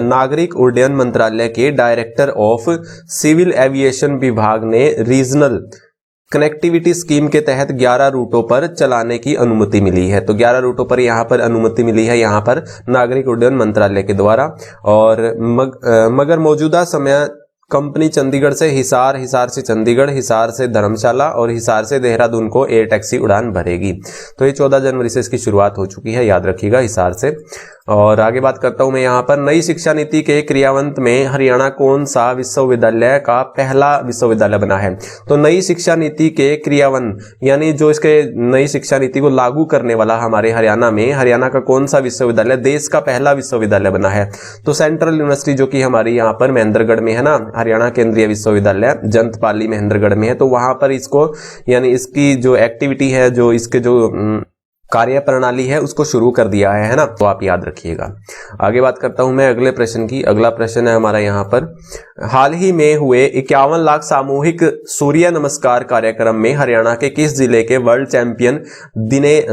नागरिक उड्डयन मंत्रालय के डायरेक्टर ऑफ सिविल एविएशन विभाग ने रीजनल कनेक्टिविटी स्कीम के तहत 11 रूटों पर चलाने की अनुमति मिली है। तो 11 रूटों पर यहां पर अनुमति मिली है यहां पर नागरिक उड्डयन मंत्रालय के द्वारा। और मगर मौजूदा समय कंपनी चंडीगढ़ से हिसार, हिसार से चंडीगढ़, हिसार से धर्मशाला और हिसार से देहरादून को एयर टैक्सी उड़ान भरेगी। तो ये 14 जनवरी से इसकी शुरुआत हो चुकी है, याद रखिएगा हिसार से। और आगे बात करता हूं मैं यहाँ पर नई शिक्षा नीति के क्रियान्वयन में हरियाणा कौन सा विश्वविद्यालय का पहला विश्वविद्यालय बना है। तो नई शिक्षा नीति के क्रियान्वयन यानी जो इसके नई शिक्षा नीति को लागू करने वाला हमारे हरियाणा में, हरियाणा का कौन सा विश्वविद्यालय देश का पहला विश्वविद्यालय बना है। तो सेंट्रल यूनिवर्सिटी जो कि हमारी यहाँ पर महेंद्रगढ़ में है ना, हरियाणा केंद्रीय विश्वविद्यालय जंतपाली महेंद्रगढ़ में है। तो वहां पर इसको यानी इसकी जो एक्टिविटी है, जो इसके जो कार्य प्रणाली है उसको शुरू कर दिया है ना। तो आप याद रखिएगा। आगे बात करता हूं मैं अगले प्रश्न की। अगला प्रश्न है हमारा यहाँ पर हाल ही में हुए 51 लाख सामूहिक सूर्य नमस्कार कार्यक्रम में हरियाणा के किस जिले के वर्ल्ड चैंपियन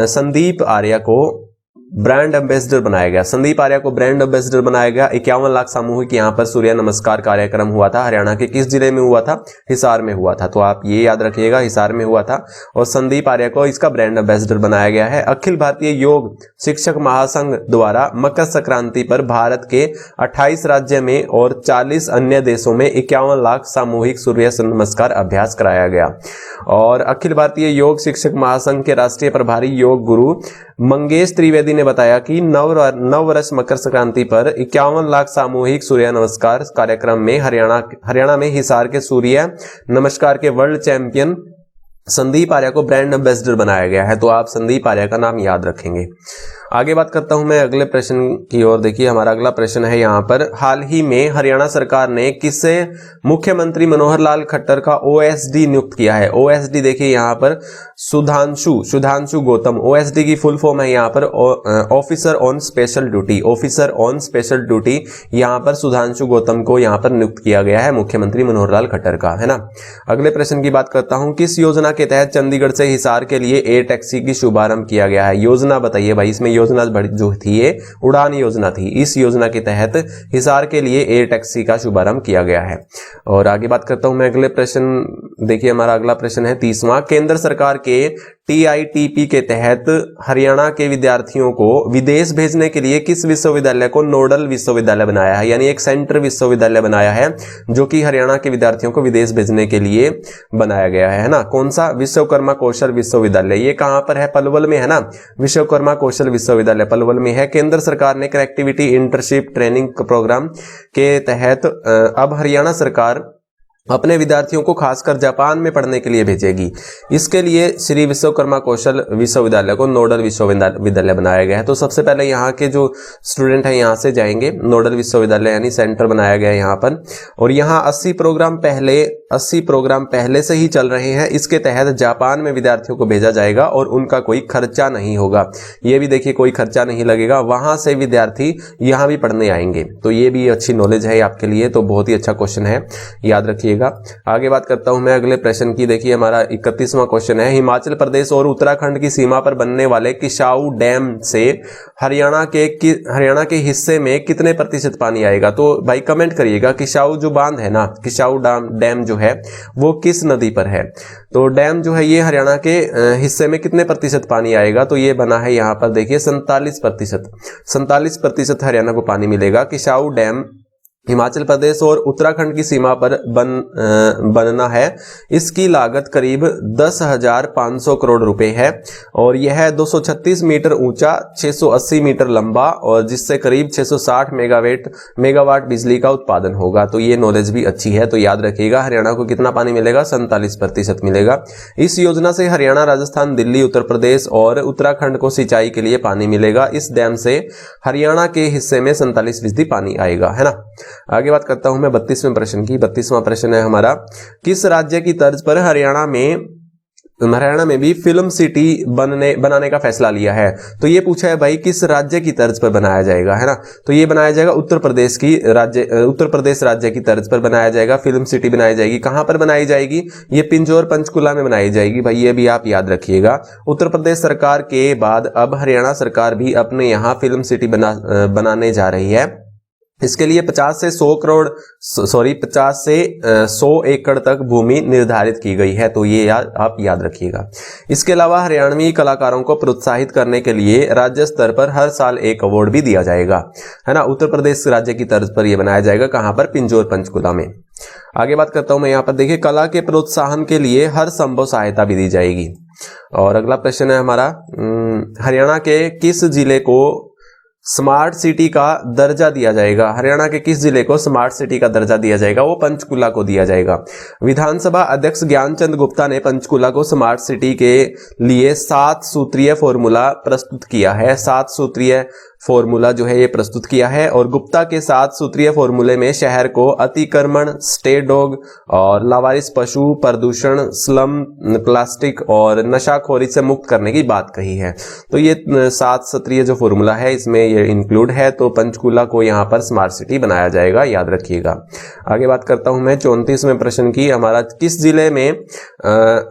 संदीप आर्य को ब्रांड एम्बेसडर बनाया गया। संदीप आर्य को ब्रांड एम्बेसडर बनाया गया। 51 लाख सामूहिक यहाँ पर सूर्य नमस्कार कार्यक्रम हुआ था। हरियाणा के किस जिले में हुआ था, हिसार में हुआ था। तो आप ये याद रखिएगा हिसार में हुआ था और संदीप आर्य को इसका ब्रांड एम्बेसडर बनाया गया है। अखिल भारतीय योग शिक्षक महासंघ द्वारा मकर संक्रांति पर भारत के 28 राज्य में और 40 अन्य देशों में 51 लाख सामूहिक सूर्य नमस्कार अभ्यास कराया गया। और अखिल भारतीय योग शिक्षक महासंघ के राष्ट्रीय प्रभारी योग गुरु मंगेश त्रिवेदी ने बताया कि नववर्ष मकर संक्रांति पर 51 लाख सामूहिक सूर्य नमस्कार कार्यक्रम में हरियाणा में हिसार के सूर्य नमस्कार के वर्ल्ड चैंपियन संदीप आर्य को ब्रांड एम्बेसडर बनाया गया है। तो आप संदीप आर्य का नाम याद रखेंगे। आगे बात करता हूं मैं अगले प्रश्न की ओर। देखिए हमारा अगला प्रश्न है यहाँ पर हाल ही में हरियाणा सरकार ने किससे मुख्यमंत्री मनोहर लाल खट्टर का ओएसडी नियुक्त किया है। ओएसडी देखिए यहाँ पर सुधांशु गौतम। ओएसडी की फुल फॉर्म है यहाँ पर officer on special duty. Officer on special duty यहाँ पर सुधांशु गौतम को यहाँ पर नियुक्त किया गया है मुख्यमंत्री मनोहर लाल खट्टर का, है ना। अगले प्रश्न की बात करता हूँ किस योजना के तहत चंडीगढ़ से हिसार के लिए एयर टैक्सी की शुभारंभ किया गया है। योजना बताइए भाई। इसमें योजना जो थी ये उड़ान योजना थी। इस योजना के तहत हिसार के लिए एयर टैक्सी का शुभारंभ किया गया है। और आगे बात करता हूं मैं अगले प्रश्न। देखिए हमारा अगला प्रश्न है 30वां। केंद्र सरकार के टीआईटीपी के तहत हरियाणा के विद्यार्थियों को विदेश भेजने के लिए किस विश्वविद्यालय को नोडल विश्वविद्यालय बनाया है, यानी एक सेंटर विश्वविद्यालय बनाया है जो कि हरियाणा के विद्यार्थियों को विदेश भेजने के लिए बनाया गया है ना। कौन सा, विश्वकर्मा कौशल विश्वविद्यालय। ये कहां पर है, पलवल में है ना। विश्वकर्मा कौशल विश्वविद्यालय पलवल में है। केंद्र सरकार ने कनेक्टिविटी इंटर्नशिप ट्रेनिंग प्रोग्राम के तहत अब हरियाणा सरकार अपने विद्यार्थियों को खासकर जापान में पढ़ने के लिए भेजेगी। इसके लिए श्री विश्वकर्मा कौशल विश्वविद्यालय को नोडल विश्वविद्यालय बनाया गया है। तो सबसे पहले यहाँ के जो स्टूडेंट हैं यहाँ से जाएंगे। नोडल विश्वविद्यालय यानी सेंटर बनाया गया है यहाँ पर। और यहाँ 80 प्रोग्राम पहले से ही चल रहे हैं। इसके तहत जापान में विद्यार्थियों को भेजा जाएगा और उनका कोई खर्चा नहीं होगा। ये भी देखिए कोई खर्चा नहीं लगेगा, वहां से विद्यार्थी यहाँ भी पढ़ने आएंगे। तो ये भी अच्छी नॉलेज है आपके लिए, तो बहुत ही अच्छा क्वेश्चन है, याद रखिए। रखिएगा। आगे बात करता हूं मैं अगले प्रश्न की। देखिए हमारा 31वां क्वेश्चन है, हिमाचल प्रदेश और उत्तराखंड की सीमा पर बनने वाले किसाऊ डैम से हरियाणा के हिस्से में कितने प्रतिशत पानी आएगा? तो भाई कमेंट करिएगा, किसाऊ जो बांध है ना, किसाऊ डैम जो है वो किस नदी पर है? तो डैम जो है ये हरियाणा के हिस्से में कितने प्रतिशत पानी आएगा? तो ये बना है यहाँ पर देखिए 47% हरियाणा को पानी मिलेगा। किसाऊ डैम हिमाचल प्रदेश और उत्तराखंड की सीमा पर बनना है। इसकी लागत करीब 10,500 करोड़ रुपए है और यह 236 मीटर ऊंचा, 680 मीटर लंबा और जिससे करीब 660 मेगावाट बिजली का उत्पादन होगा। तो ये नॉलेज भी अच्छी है, तो याद रखिएगा। हरियाणा को कितना पानी मिलेगा? 47% मिलेगा। इस योजना से हरियाणा, राजस्थान, दिल्ली, उत्तर प्रदेश और उत्तराखंड को सिंचाई के लिए पानी मिलेगा। इस डैम से हरियाणा के हिस्से में 47% पानी आएगा, है ना। आगे बात करता हूं मैं 32वें प्रश्न की। 32वां प्रश्न है हमारा, किस राज्य की तर्ज पर हरियाणा में भी फिल्म सिटी बनाने का फैसला लिया है? तो ये पूछा है भाई किस राज्य की तर्ज पर बनाया जाएगा, है ना। तो ये बनाया जाएगा उत्तर प्रदेश राज्य की तर्ज पर बनाया जाएगा। फिल्म सिटी बनाई जाएगी। कहां पर बनाई जाएगी? ये पिंजौर पंचकुला में बनाई जाएगी भाई, ये भी आप याद रखिएगा। उत्तर प्रदेश सरकार के बाद अब हरियाणा सरकार भी अपने यहाँ फिल्म सिटी बनाने जा रही है। इसके लिए 50 से 100 एकड़ तक भूमि निर्धारित की गई है, तो ये आप याद रखिएगा। इसके अलावा हरियाणवी कलाकारों को प्रोत्साहित करने के लिए राज्य स्तर पर हर साल एक अवार्ड भी दिया जाएगा, है ना। उत्तर प्रदेश राज्य की तर्ज पर यह बनाया जाएगा। कहां पर? पिंजौर पंचकुला में। आगे बात करता हूं मैं यहाँ पर, देखिए कला के प्रोत्साहन के लिए हर संभव सहायता भी दी जाएगी। और अगला प्रश्न है हमारा, हरियाणा के किस जिले को स्मार्ट सिटी का दर्जा दिया जाएगा? हरियाणा के किस जिले को स्मार्ट सिटी का दर्जा दिया जाएगा? वो पंचकुला को दिया जाएगा। विधानसभा अध्यक्ष ज्ञानचंद गुप्ता ने पंचकुला को स्मार्ट सिटी के लिए 7 सूत्रीय फॉर्मूला प्रस्तुत किया है। 7 सूत्रीय फॉर्मूला जो है ये प्रस्तुत किया है और गुप्ता के 7 सूत्रीय फॉर्मूले में शहर को अतिक्रमण, स्टे डॉग और लावारिस पशु, प्रदूषण, स्लम, प्लास्टिक और नशाखोरी से मुक्त करने की बात कही है। तो ये 7 सूत्रीय जो फॉर्मूला है इसमें ये इंक्लूड है। तो पंचकुला को यहाँ पर स्मार्ट सिटी बनाया जाएगा, याद रखिएगा। आगे बात करता हूं मैं 34वें प्रश्न की। हमारा किस जिले में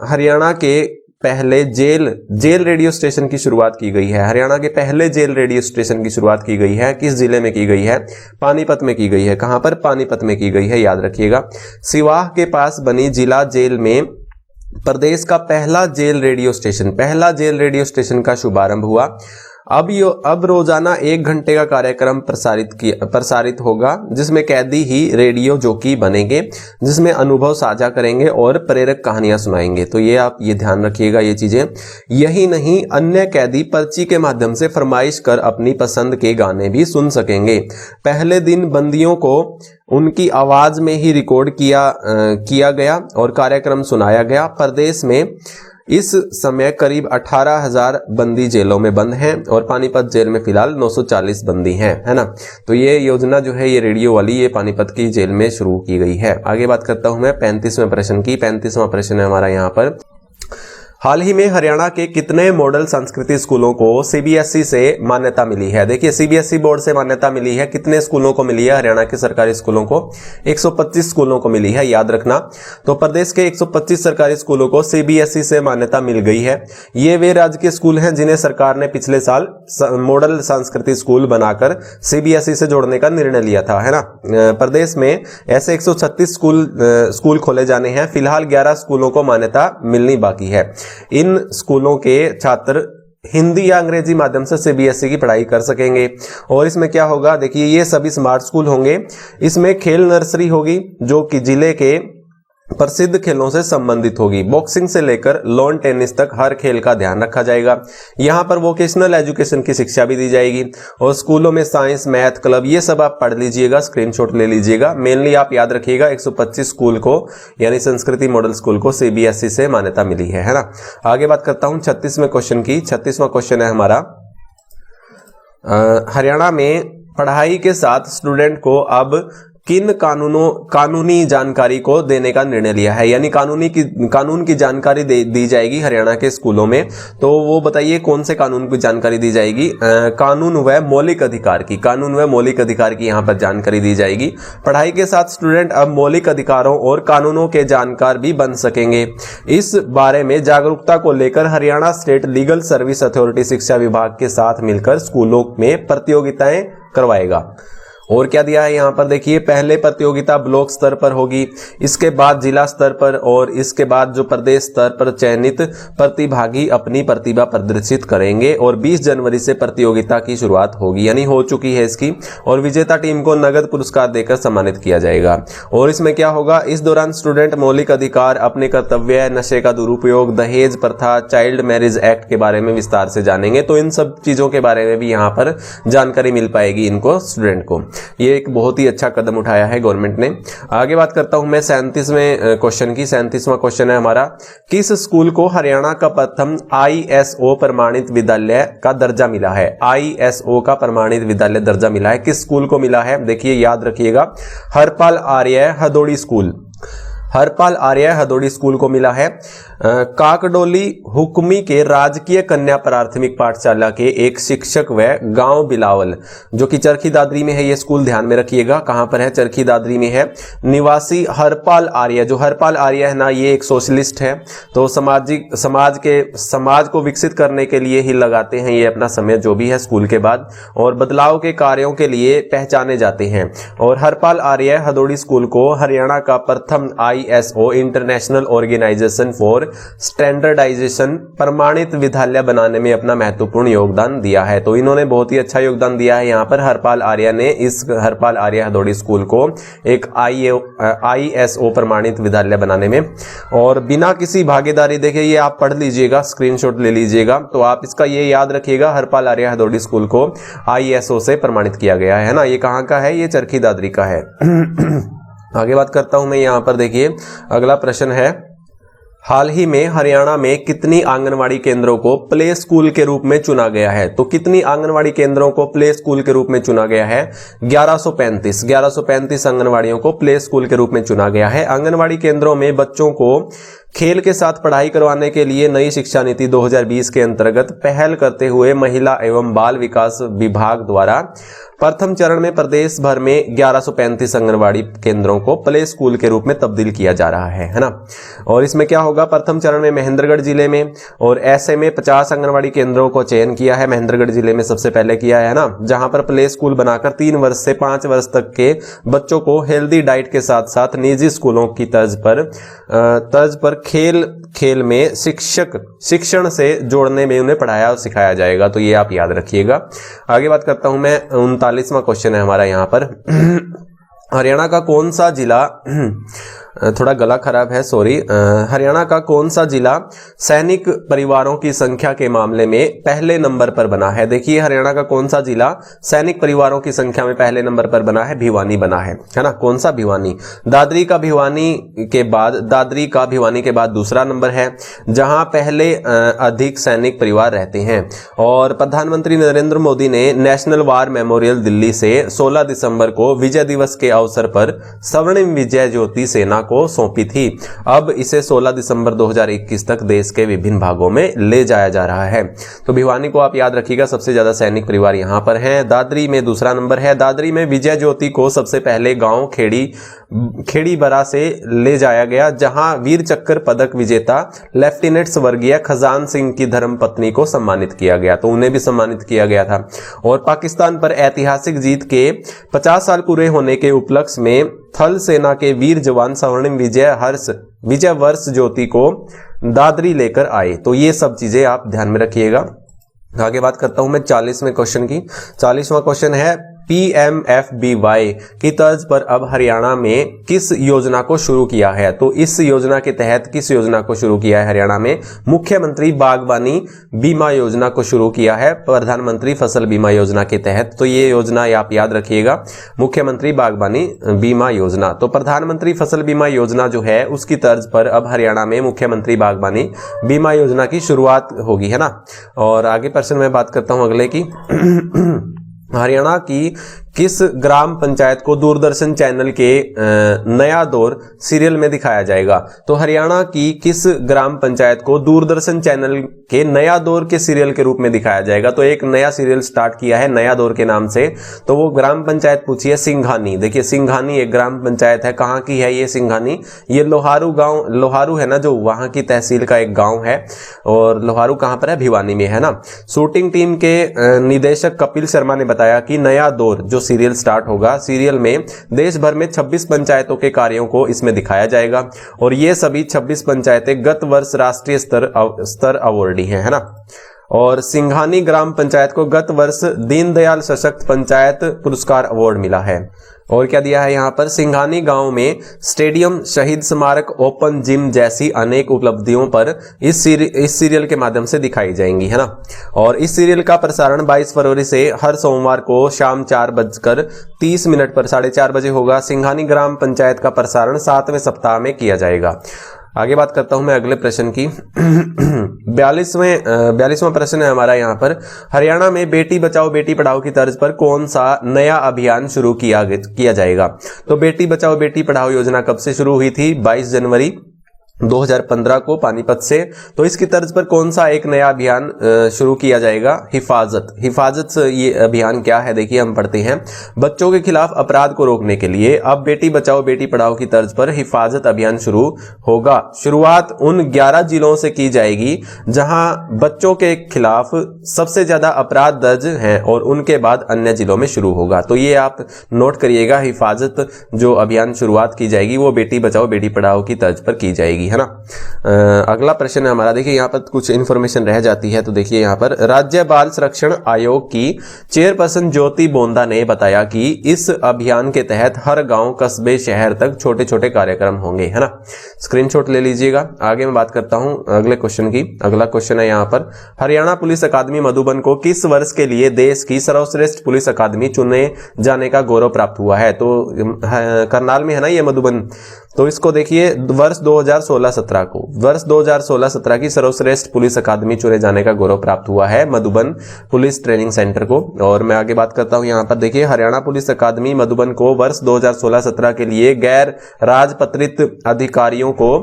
हरियाणा के पहले जेल रेडियो स्टेशन की शुरुआत की गई है? हरियाणा के पहले जेल रेडियो स्टेशन की शुरुआत की गई है। किस जिले में की गई है? पानीपत में की गई है। कहां पर? पानीपत में की गई है, याद रखिएगा। सिवाह के पास बनी जिला जेल में प्रदेश का पहला जेल रेडियो स्टेशन का शुभारंभ हुआ। अब रोजाना 1 घंटे का कार्यक्रम प्रसारित होगा जिसमें कैदी ही रेडियो जॉकी बनेंगे, जिसमें अनुभव साझा करेंगे और प्रेरक कहानियां सुनाएंगे। तो ये आप ये ध्यान रखिएगा ये चीजें। यही नहीं, अन्य कैदी पर्ची के माध्यम से फरमाइश कर अपनी पसंद के गाने भी सुन सकेंगे। पहले दिन बंदियों को उनकी आवाज में ही रिकॉर्ड किया गया और कार्यक्रम सुनाया गया। प्रदेश में इस समय करीब 18,000 बंदी जेलों में बंद हैं और पानीपत जेल में फिलहाल 940 बंदी हैं, है ना। तो ये योजना जो है ये रेडियो वाली ये पानीपत की जेल में शुरू की गई है। आगे बात करता हूं मैं 35वें प्रश्न की। 35वां प्रश्न है हमारा यहाँ पर, हाल ही में हरियाणा के कितने मॉडल संस्कृति स्कूलों को सीबीएसई से मान्यता मिली है? देखिए सीबीएसई बोर्ड से मान्यता मिली है। कितने स्कूलों को मिली है? हरियाणा के सरकारी स्कूलों को 125 स्कूलों को मिली है, याद रखना। तो प्रदेश के 125 सरकारी स्कूलों को सीबीएसई से मान्यता मिल गई है। ये वे राजकीय स्कूल हैं जिन्हें सरकार ने पिछले साल मॉडल संस्कृति स्कूल बनाकर सीबीएसई से जोड़ने का निर्णय लिया था, है ना। प्रदेश में ऐसे 136 स्कूल खोले जाने हैं। फिलहाल 11 स्कूलों को मान्यता मिलनी बाकी है। इन स्कूलों के छात्र हिंदी या अंग्रेजी माध्यम से सीबीएसई की पढ़ाई कर सकेंगे। और इसमें क्या होगा? देखिए ये सभी स्मार्ट स्कूल होंगे। इसमें खेल नर्सरी होगी जो कि जिले के प्रसिद्ध खेलों से संबंधित होगी। बॉक्सिंग से लेकर लॉन टेनिस तक हर खेल का ध्यान रखा जाएगा। यहाँ पर वोकेशनल एजुकेशन की शिक्षा भी दी जाएगी और स्कूलों में साइंस, मैथ क्लब ये सब आप पढ़ लीजिएगा, स्क्रीनशॉट ले लीजिएगा। मेनली आप याद रखिएगा 125 स्कूल को यानी संस्कृति मॉडल स्कूल को सीबीएसई से मान्यता मिली है ना। आगे बात करता हूं 36वें क्वेश्चन की। 36वां क्वेश्चन है हमारा, हरियाणा में पढ़ाई के साथ स्टूडेंट को अब किन कानूनी जानकारी को देने का निर्णय लिया है, यानी कानून की जानकारी दी जाएगी हरियाणा के स्कूलों में। तो वो बताइए कौन से कानून की जानकारी दी जाएगी? कानून व मौलिक अधिकार की यहाँ पर जानकारी दी जाएगी। पढ़ाई के साथ स्टूडेंट अब मौलिक अधिकारों और कानूनों के जानकार भी बन सकेंगे। इस बारे में जागरूकता को लेकर Haryana state legal service authority शिक्षा विभाग के साथ मिलकर स्कूलों में प्रतियोगिताएं करवाएगा। और क्या दिया है यहाँ पर देखिए, पहले प्रतियोगिता ब्लॉक स्तर पर होगी, इसके बाद जिला स्तर पर, और इसके बाद जो प्रदेश स्तर पर चयनित प्रतिभागी अपनी प्रतिभा प्रदर्शित करेंगे। और 20 जनवरी से प्रतियोगिता की शुरुआत होगी, यानी हो चुकी है इसकी। और विजेता टीम को नगद पुरस्कार देकर सम्मानित किया जाएगा। और इसमें क्या होगा, इस दौरान स्टूडेंट मौलिक अधिकार, अपने कर्तव्य, नशे का दुरुपयोग, दहेज प्रथा, चाइल्ड मैरिज एक्ट के बारे में विस्तार से जानेंगे। तो इन सब चीजों के बारे में भी यहाँ पर जानकारी मिल पाएगी इनको, स्टूडेंट को। ये एक बहुत ही अच्छा कदम उठाया है गवर्नमेंट ने। आगे बात करता हूं मैं 37वें क्वेश्चन की। 37वां क्वेश्चन है हमारा, किस स्कूल को हरियाणा का प्रथम ISO प्रमाणित विद्यालय का दर्जा मिला है? ISO का प्रमाणित विद्यालय दर्जा मिला है, किस स्कूल को मिला है? देखिए याद रखिएगा, हरपाल आर्य हदोड़ी स्कूल को मिला है। काकडोली हुक्मी के राजकीय कन्या प्राथमिक पाठशाला के एक शिक्षक व गांव बिलावल, जो कि चरखी दादरी में है, ये स्कूल ध्यान में रखिएगा, कहां पर है? चरखी दादरी में है। निवासी हरपाल आर्य, जो हरपाल आर्य है ना, ये एक सोशलिस्ट है। तो समाज को विकसित करने के लिए ही लगाते हैं ये अपना समय, जो भी है स्कूल के बाद, और बदलाव के कार्यों के लिए पहचाने जाते हैं। और हरपाल आर्य हदोड़ी स्कूल को हरियाणा का प्रथम ISO international organisation for standardisation प्रमाणित विद्यालय बनाने में अपना महत्वपूर्ण योगदान दिया है। तो इन्होंने बहुत ही अच्छा योगदान दिया है यहाँ पर हरपाल आर्य ने, इस हरपाल आर्य हदोड़ी स्कूल को एक ISO प्रमाणित विद्यालय बनाने में। और बिना किसी भागीदारी, देखिए ये आप पढ़ लीजिएगा, स्क्रीनशॉट ले लीजिएगा, तो आप इसका ये याद रखिएगा, हरपाल आर्य हदोड़ी स्कूल को ISO से प्रमाणित किया गया है ना। ये कहाँ का है? ये चरखी दादरी का है। आगे बात करता हूं मैं यहाँ पर, देखिए अगला प्रश्न है, हाल ही में हरियाणा में कितनी आंगनवाड़ी केंद्रों को प्ले स्कूल के रूप में चुना गया है? तो कितनी आंगनवाड़ी केंद्रों को प्ले स्कूल के रूप में चुना गया है? 1135 आंगनवाड़ियों को प्ले स्कूल के रूप में चुना गया है। आंगनवाड़ी केंद्रों में बच्चों को खेल के साथ पढ़ाई करवाने के लिए नई शिक्षा नीति 2020 के अंतर्गत पहल करते हुए महिला एवं बाल विकास विभाग द्वारा प्रथम चरण में प्रदेश भर में 1135 आंगनवाड़ी केंद्रों को प्ले स्कूल के रूप में तब्दील किया जा रहा है ना। और इसमें क्या होगा, प्रथम चरण में महेंद्रगढ़ जिले में और ऐसे में 50 आंगनवाड़ी केंद्रों को चयन किया है, महेंद्रगढ़ जिले में सबसे पहले किया है ना, जहां पर प्ले स्कूल बनाकर 3 वर्ष से 5 वर्ष तक के बच्चों को हेल्दी डाइट के साथ साथ निजी स्कूलों की तर्ज पर खेल में शिक्षण से जोड़ने में उन्हें पढ़ाया और सिखाया जाएगा। तो ये आप याद रखिएगा। आगे बात करता हूं मैं, 39वां क्वेश्चन है हमारा यहाँ पर, हरियाणा का कौन सा जिला थोड़ा गला खराब है, सॉरी। हरियाणा का कौन सा जिला सैनिक परिवारों की संख्या के मामले में पहले नंबर पर बना है? देखिए हरियाणा का कौन सा जिला सैनिक परिवारों की संख्या में पहले नंबर पर बना है? भिवानी बना है ना। कौन सा? भिवानी। दादरी का भिवानी के बाद दूसरा नंबर है, जहां पहले अधिक सैनिक परिवार रहते हैं। और प्रधानमंत्री नरेंद्र मोदी ने नेशनल वार मेमोरियल दिल्ली से 16 दिसंबर को विजय दिवस के अवसर पर स्वर्णिम विजय ज्योति सेना को सौंपी थी। अब इसे 16 दिसंबर 2021 तक देश के विभिन्न भागों में ले जाया जा रहा है। तो भिवानी को आप याद रखिएगा, सबसे ज्यादा सैनिक परिवार यहां पर हैं। दादरी में दूसरा नंबर है। दादरी में विजय ज्योति को सबसे पहले गांव खेड़ी बरा से ले जाया गया, जहां वीर चक्र पदक विजेता लेफ्टिनेंट स्वर्गीय खजान सिंह की धर्मपत्नी को सम्मानित किया गया, तो उन्हें भी सम्मानित किया गया था। और पाकिस्तान पर ऐतिहासिक जीत के 50 साल पूरे होने के उपलक्ष्य में थल सेना के वीर जवान स्वर्णिम विजय वर्ष ज्योति को दादरी लेकर आए। तो ये सब चीजें आप ध्यान में रखिएगा। आगे बात करता हूं मैं 40वें क्वेश्चन की। 40वां क्वेश्चन है, PMFBY की तर्ज पर अब हरियाणा में किस योजना को शुरू किया है? तो इस योजना के तहत किस योजना को शुरू किया है हरियाणा में? मुख्यमंत्री बागवानी बीमा योजना को शुरू किया है, प्रधानमंत्री फसल बीमा योजना के तहत। तो ये योजना आप याद रखिएगा, मुख्यमंत्री बागवानी बीमा योजना। तो प्रधानमंत्री फसल बीमा योजना जो है उसकी तर्ज पर अब हरियाणा में मुख्यमंत्री बागवानी बीमा योजना की शुरुआत होगी, है ना। और आगे प्रश्न में बात करता हूं अगले की। हरियाणा की किस ग्राम पंचायत को दूरदर्शन चैनल के नया दौर सीरियल में दिखाया जाएगा? तो हरियाणा की किस ग्राम पंचायत को दूरदर्शन चैनल के नया दौर के सीरियल के रूप में दिखाया जाएगा? तो एक नया सीरियल स्टार्ट किया है नया दौर के नाम से, तो वो ग्राम पंचायत पूछी है सिंघानी। देखिए सिंघानी एक ग्राम पंचायत है, कहाँ की है ये सिंघानी? ये लोहारू गांव, लोहारू है ना जो, वहां की तहसील का एक गांव है। और लोहारू कहां पर है? भिवानी में है ना। शूटिंग टीम के निदेशक कपिल शर्मा ने बताया कि नया दौर जो सीरियल स्टार्ट होगा, सीरियल में देश भर में 26 पंचायतों के कार्यों को इसमें दिखाया जाएगा और ये सभी 26 पंचायतें गत वर्ष राष्ट्रीय स्तर अवॉर्डी है ना। और सिंघानी ग्राम पंचायत को गत वर्ष दीनदयाल सशक्त पंचायत पुरस्कार अवार्ड मिला है। और क्या दिया है यहाँ पर? सिंघानी गांव में स्टेडियम, शहीद स्मारक, ओपन जिम जैसी अनेक उपलब्धियों पर इस सीरियल के माध्यम से दिखाई जाएंगी, है ना। और इस सीरियल का प्रसारण 22 फरवरी से हर सोमवार को शाम 4:30 पर 4:30 बजे होगा। सिंघानी ग्राम पंचायत का प्रसारण 7वें सप्ताह में किया जाएगा। आगे बात करता हूं मैं अगले प्रश्न की। 42वां प्रश्न है हमारा यहाँ पर, हरियाणा में बेटी बचाओ बेटी पढ़ाओ की तर्ज पर कौन सा नया अभियान शुरू किया जाएगा? तो बेटी बचाओ बेटी पढ़ाओ योजना कब से शुरू हुई थी? 22 जनवरी 2015 को पानीपत से। तो इसकी तर्ज पर कौन सा एक नया अभियान शुरू किया जाएगा? हिफाजत ये अभियान क्या है? देखिए हम पढ़ते हैं, बच्चों के खिलाफ अपराध को रोकने के लिए अब बेटी बचाओ बेटी पढ़ाओ की तर्ज पर हिफाजत अभियान शुरू होगा। शुरुआत उन 11 जिलों से की जाएगी जहां बच्चों के खिलाफ सबसे ज्यादा अपराध दर्ज हैं और उनके बाद अन्य जिलों में शुरू होगा। तो ये आप नोट करिएगा, हिफाजत जो अभियान शुरुआत की जाएगी वो बेटी बचाओ बेटी पढ़ाओ की तर्ज पर की जाएगी, है ना। अगला प्रश्न है हमारा, देखिए यहाँ पर कुछ इंफॉर्मेशन रह जाती है। तो देखिए यहाँ पर राज्य बाल संरक्षण आयोग की चेयरपर्सन ज्योति बोंदा ने बताया कि इस अभियान के तहत हर गांव, कस्बे, शहर तक छोटे छोटे कार्यक्रम होंगे, है ना। स्क्रीनशॉट ले लीजिएगा। आगे मैं बात करता हूं अगले क्वेश्चन की। अगला क्वेश्चन है यहाँ पर, हरियाणा पुलिस अकादमी मधुबन को किस वर्ष के लिए देश की सर्वश्रेष्ठ पुलिस अकादमी चुने जाने का गौरव प्राप्त हुआ है? तो करनाल में है ना ये मधुबन। तो इसको देखिए वर्ष 2016-17 को, वर्ष 2016-17 की सर्वश्रेष्ठ पुलिस अकादमी चुने जाने का गौरव प्राप्त हुआ है मधुबन पुलिस ट्रेनिंग सेंटर को। और मैं आगे बात करता हूं यहाँ पर, देखिए हरियाणा पुलिस अकादमी मधुबन को वर्ष 2016-17 के लिए गैर राजपत्रित अधिकारियों को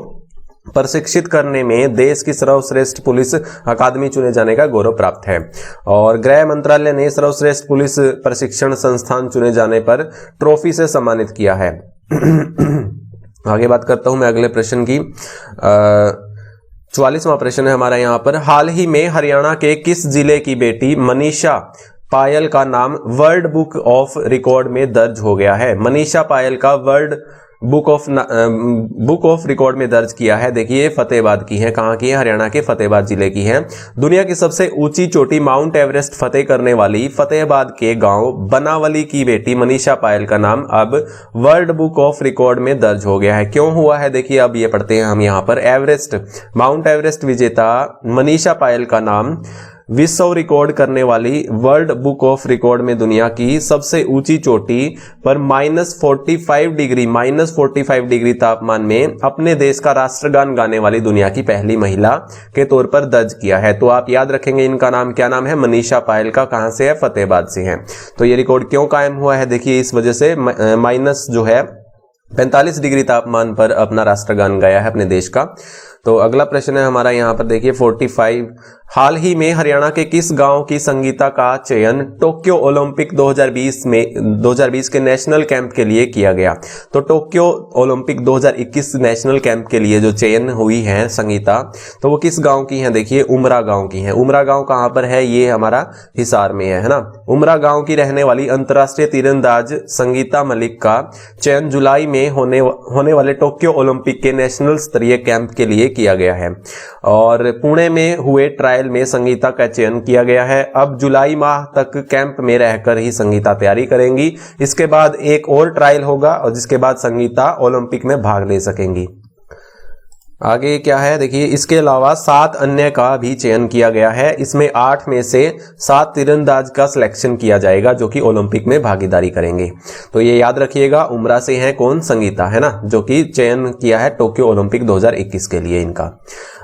प्रशिक्षित करने में देश की सर्वश्रेष्ठ पुलिस अकादमी चुने जाने का गौरव प्राप्त है। और गृह मंत्रालय ने सर्वश्रेष्ठ पुलिस प्रशिक्षण संस्थान चुने जाने पर ट्रॉफी से सम्मानित किया है। आगे बात करता हूं मैं अगले प्रश्न की। 44वां प्रश्न है हमारा यहाँ पर, हाल ही में हरियाणा के किस जिले की बेटी मनीषा पायल का नाम वर्ल्ड बुक ऑफ रिकॉर्ड में दर्ज हो गया है? मनीषा पायल का वर्ल्ड बुक ऑफ रिकॉर्ड में दर्ज किया है। देखिए फतेहाबाद की है। कहाँ की है? हरियाणा के फतेहाबाद जिले की है। दुनिया की सबसे ऊंची चोटी माउंट एवरेस्ट फतेह करने वाली फतेहाबाद के गांव बनावली की बेटी मनीषा पायल का नाम अब वर्ल्ड बुक ऑफ रिकॉर्ड में दर्ज हो गया है। क्यों हुआ है? देखिए अब ये पढ़ते हैं हम यहाँ पर, माउंट एवरेस्ट विजेता मनीषा पायल का नाम विश्व रिकॉर्ड करने वाली वर्ल्ड बुक ऑफ रिकॉर्ड में दुनिया की सबसे ऊंची चोटी पर -45 डिग्री तापमान में अपने देश का राष्ट्रगान गाने वाली दुनिया की पहली महिला के तौर पर दर्ज किया है। तो आप याद रखेंगे इनका नाम क्या नाम है? मनीषा पायल का। कहां से है? फतेहाबाद से है। तो ये रिकॉर्ड क्यों कायम हुआ है? देखिए इस वजह से माइनस जो है 45 डिग्री तापमान पर अपना राष्ट्रगान गाया है अपने देश का। तो अगला प्रश्न है हमारा यहाँ पर, देखिए 45, हाल ही में हरियाणा के किस गांव की संगीता का चयन टोक्यो ओलंपिक 2020 के नेशनल कैंप के लिए किया गया? तो टोक्यो ओलंपिक 2021 नेशनल कैंप के लिए जो चयन हुई है संगीता, तो वो किस गांव की है? देखिए उमरा गांव की है। उमरा गांव कहां पर है? ये हमारा हिसार में है ना। उमरा गांव की रहने वाली अंतर्राष्ट्रीय तीरंदाज संगीता मलिक का चयन जुलाई में होने वाले टोक्यो ओलंपिक के नेशनल स्तरीय कैंप के लिए किया गया है। और पुणे में हुए ट्रायल में संगीता का चयन किया गया है। अब जुलाई माह तक कैंप में रहकर ही संगीता तैयारी करेंगी। इसके बाद एक और ट्रायल होगा और जिसके बाद संगीता ओलंपिक में भाग ले सकेंगी। आगे क्या है देखिए, इसके अलावा 7 अन्य का भी चयन किया गया है। इसमें 8 में से 7 तीरंदाज का सिलेक्शन किया जाएगा जो कि ओलंपिक में भागीदारी करेंगे। तो ये याद रखिएगा, उमरा से हैं कौन, संगीता है ना, जो कि चयन किया है टोक्यो ओलंपिक 2021 के लिए इनका।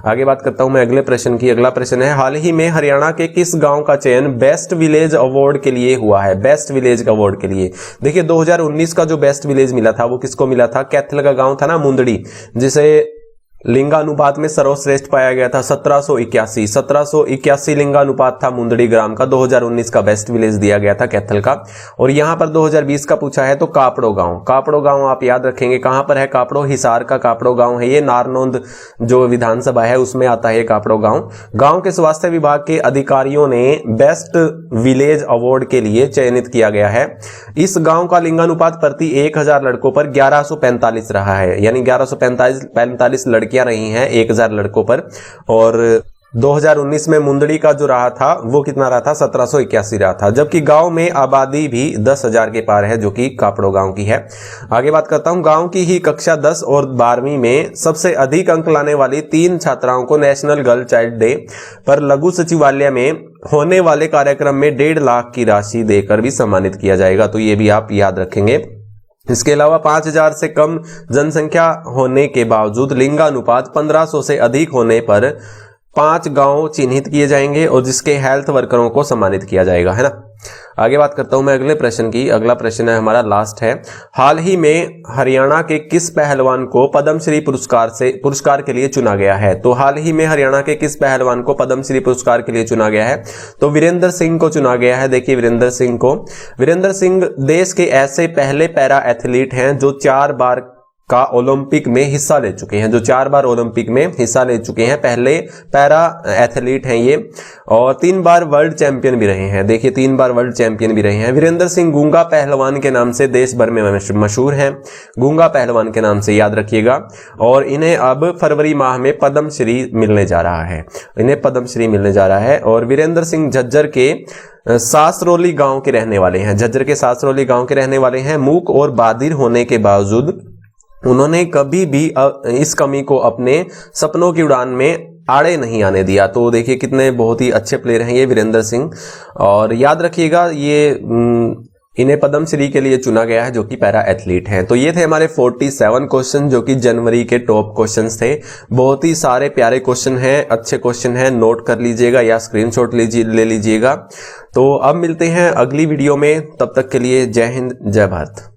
आगे बात करता हूं मैं अगले प्रश्न की। अगला प्रश्न है, हाल ही में हरियाणा के किस गांव का चयन बेस्ट विलेज अवार्ड के लिए हुआ है? बेस्ट विलेज अवार्ड के लिए देखिए 2019 का जो बेस्ट विलेज मिला था वो किसको मिला था? कैथल का गांव था ना मुंदड़ी, जिसे लिंगानुपात में सर्वश्रेष्ठ पाया गया था। 1781 लिंगानुपात था मुंदड़ी ग्राम का। 2019 का बेस्ट विलेज दिया गया था कैथल का। और यहां पर 2020 का पूछा है तो कापड़ो गांव, कापड़ो गांव आप याद रखेंगे कहां पर है? कापड़ो, हिसार का कापड़ो गांव है ये। नारनौंद जो विधानसभा है उसमें आता है कापड़ो गांव। गांव के स्वास्थ्य विभाग के अधिकारियों ने बेस्ट विलेज अवार्ड के लिए चयनित किया गया है। इस गांव का लिंगानुपात प्रति 1000 लड़कों पर 1145 रहा है, यानी 1145 लड़कियां रही हैं 1000 लड़कों पर। और 2019 में मुंदड़ी का जो रहा था वो कितना रहा था? 1781 रहा था। जबकि गांव में आबादी भी 10,000 के पार है जो कि कापड़ो गांव की है। आगे बात करता हूं, गांव की ही कक्षा 10 और 12वीं में सबसे अधिक अंक लाने वाली 3 छात्राओं को नेशनल गर्ल चाइल्ड डे पर लघु सचिवालय में होने वाले कार्यक्रम में 1.5 लाख की राशि देकर भी सम्मानित किया जाएगा। तो ये भी आप याद रखेंगे। इसके अलावा 5000 से कम जनसंख्या होने के बावजूद लिंगानुपात 1500 से अधिक होने पर 5 गांव चिन्हित किए जाएंगे और जिसके हेल्थ वर्करों को सम्मानित किया जाएगा, है ना। आगे बात करता हूं मैं अगले प्रश्न की। अगला प्रश्न है हमारा लास्ट है, हाल ही में हरियाणा के किस पहलवान को पद्मश्री पुरस्कार के लिए चुना गया है? तो हाल ही में हरियाणा के किस पहलवान को पद्मश्री पुरस्कार के लिए चुना गया है? तो वीरेंद्र सिंह को चुना गया है। देखिए वीरेंद्र सिंह देश के ऐसे पहले पैरा एथलीट हैं जो 4 बार का ओलंपिक में हिस्सा ले चुके हैं, जो 4 बार ओलंपिक में हिस्सा ले चुके हैं। पहले पैरा एथलीट हैं ये, और 3 बार वर्ल्ड चैंपियन भी रहे हैं। देखिए 3 बार वर्ल्ड चैंपियन भी रहे हैं। वीरेंद्र सिंह गूंगा पहलवान के नाम से देश भर में मशहूर हैं, गूंगा पहलवान के नाम से याद रखिएगा। और इन्हें अब फरवरी माह में पद्मश्री मिलने जा रहा है, इन्हें पद्मश्री मिलने जा रहा है। और वीरेंद्र सिंह झज्जर के सासरोली गांव के रहने वाले हैं, झज्जर के सासरोली गांव के रहने वाले हैं। मूक और बाधिर होने के बावजूद उन्होंने कभी भी इस कमी को अपने सपनों की उड़ान में आड़े नहीं आने दिया। तो देखिए कितने बहुत ही अच्छे प्लेयर हैं ये वीरेंद्र सिंह। और याद रखिएगा ये इन्हें पद्मश्री के लिए चुना गया है जो कि पैरा एथलीट हैं। तो ये थे हमारे 47 क्वेश्चन जो कि जनवरी के टॉप क्वेश्चंस थे। बहुत ही सारे प्यारे क्वेश्चन हैं, अच्छे क्वेश्चन हैं, नोट कर लीजिएगा या स्क्रीनशॉट ले लीजिएगा। तो अब मिलते हैं अगली वीडियो में, तब तक के लिए जय हिंद जय भारत।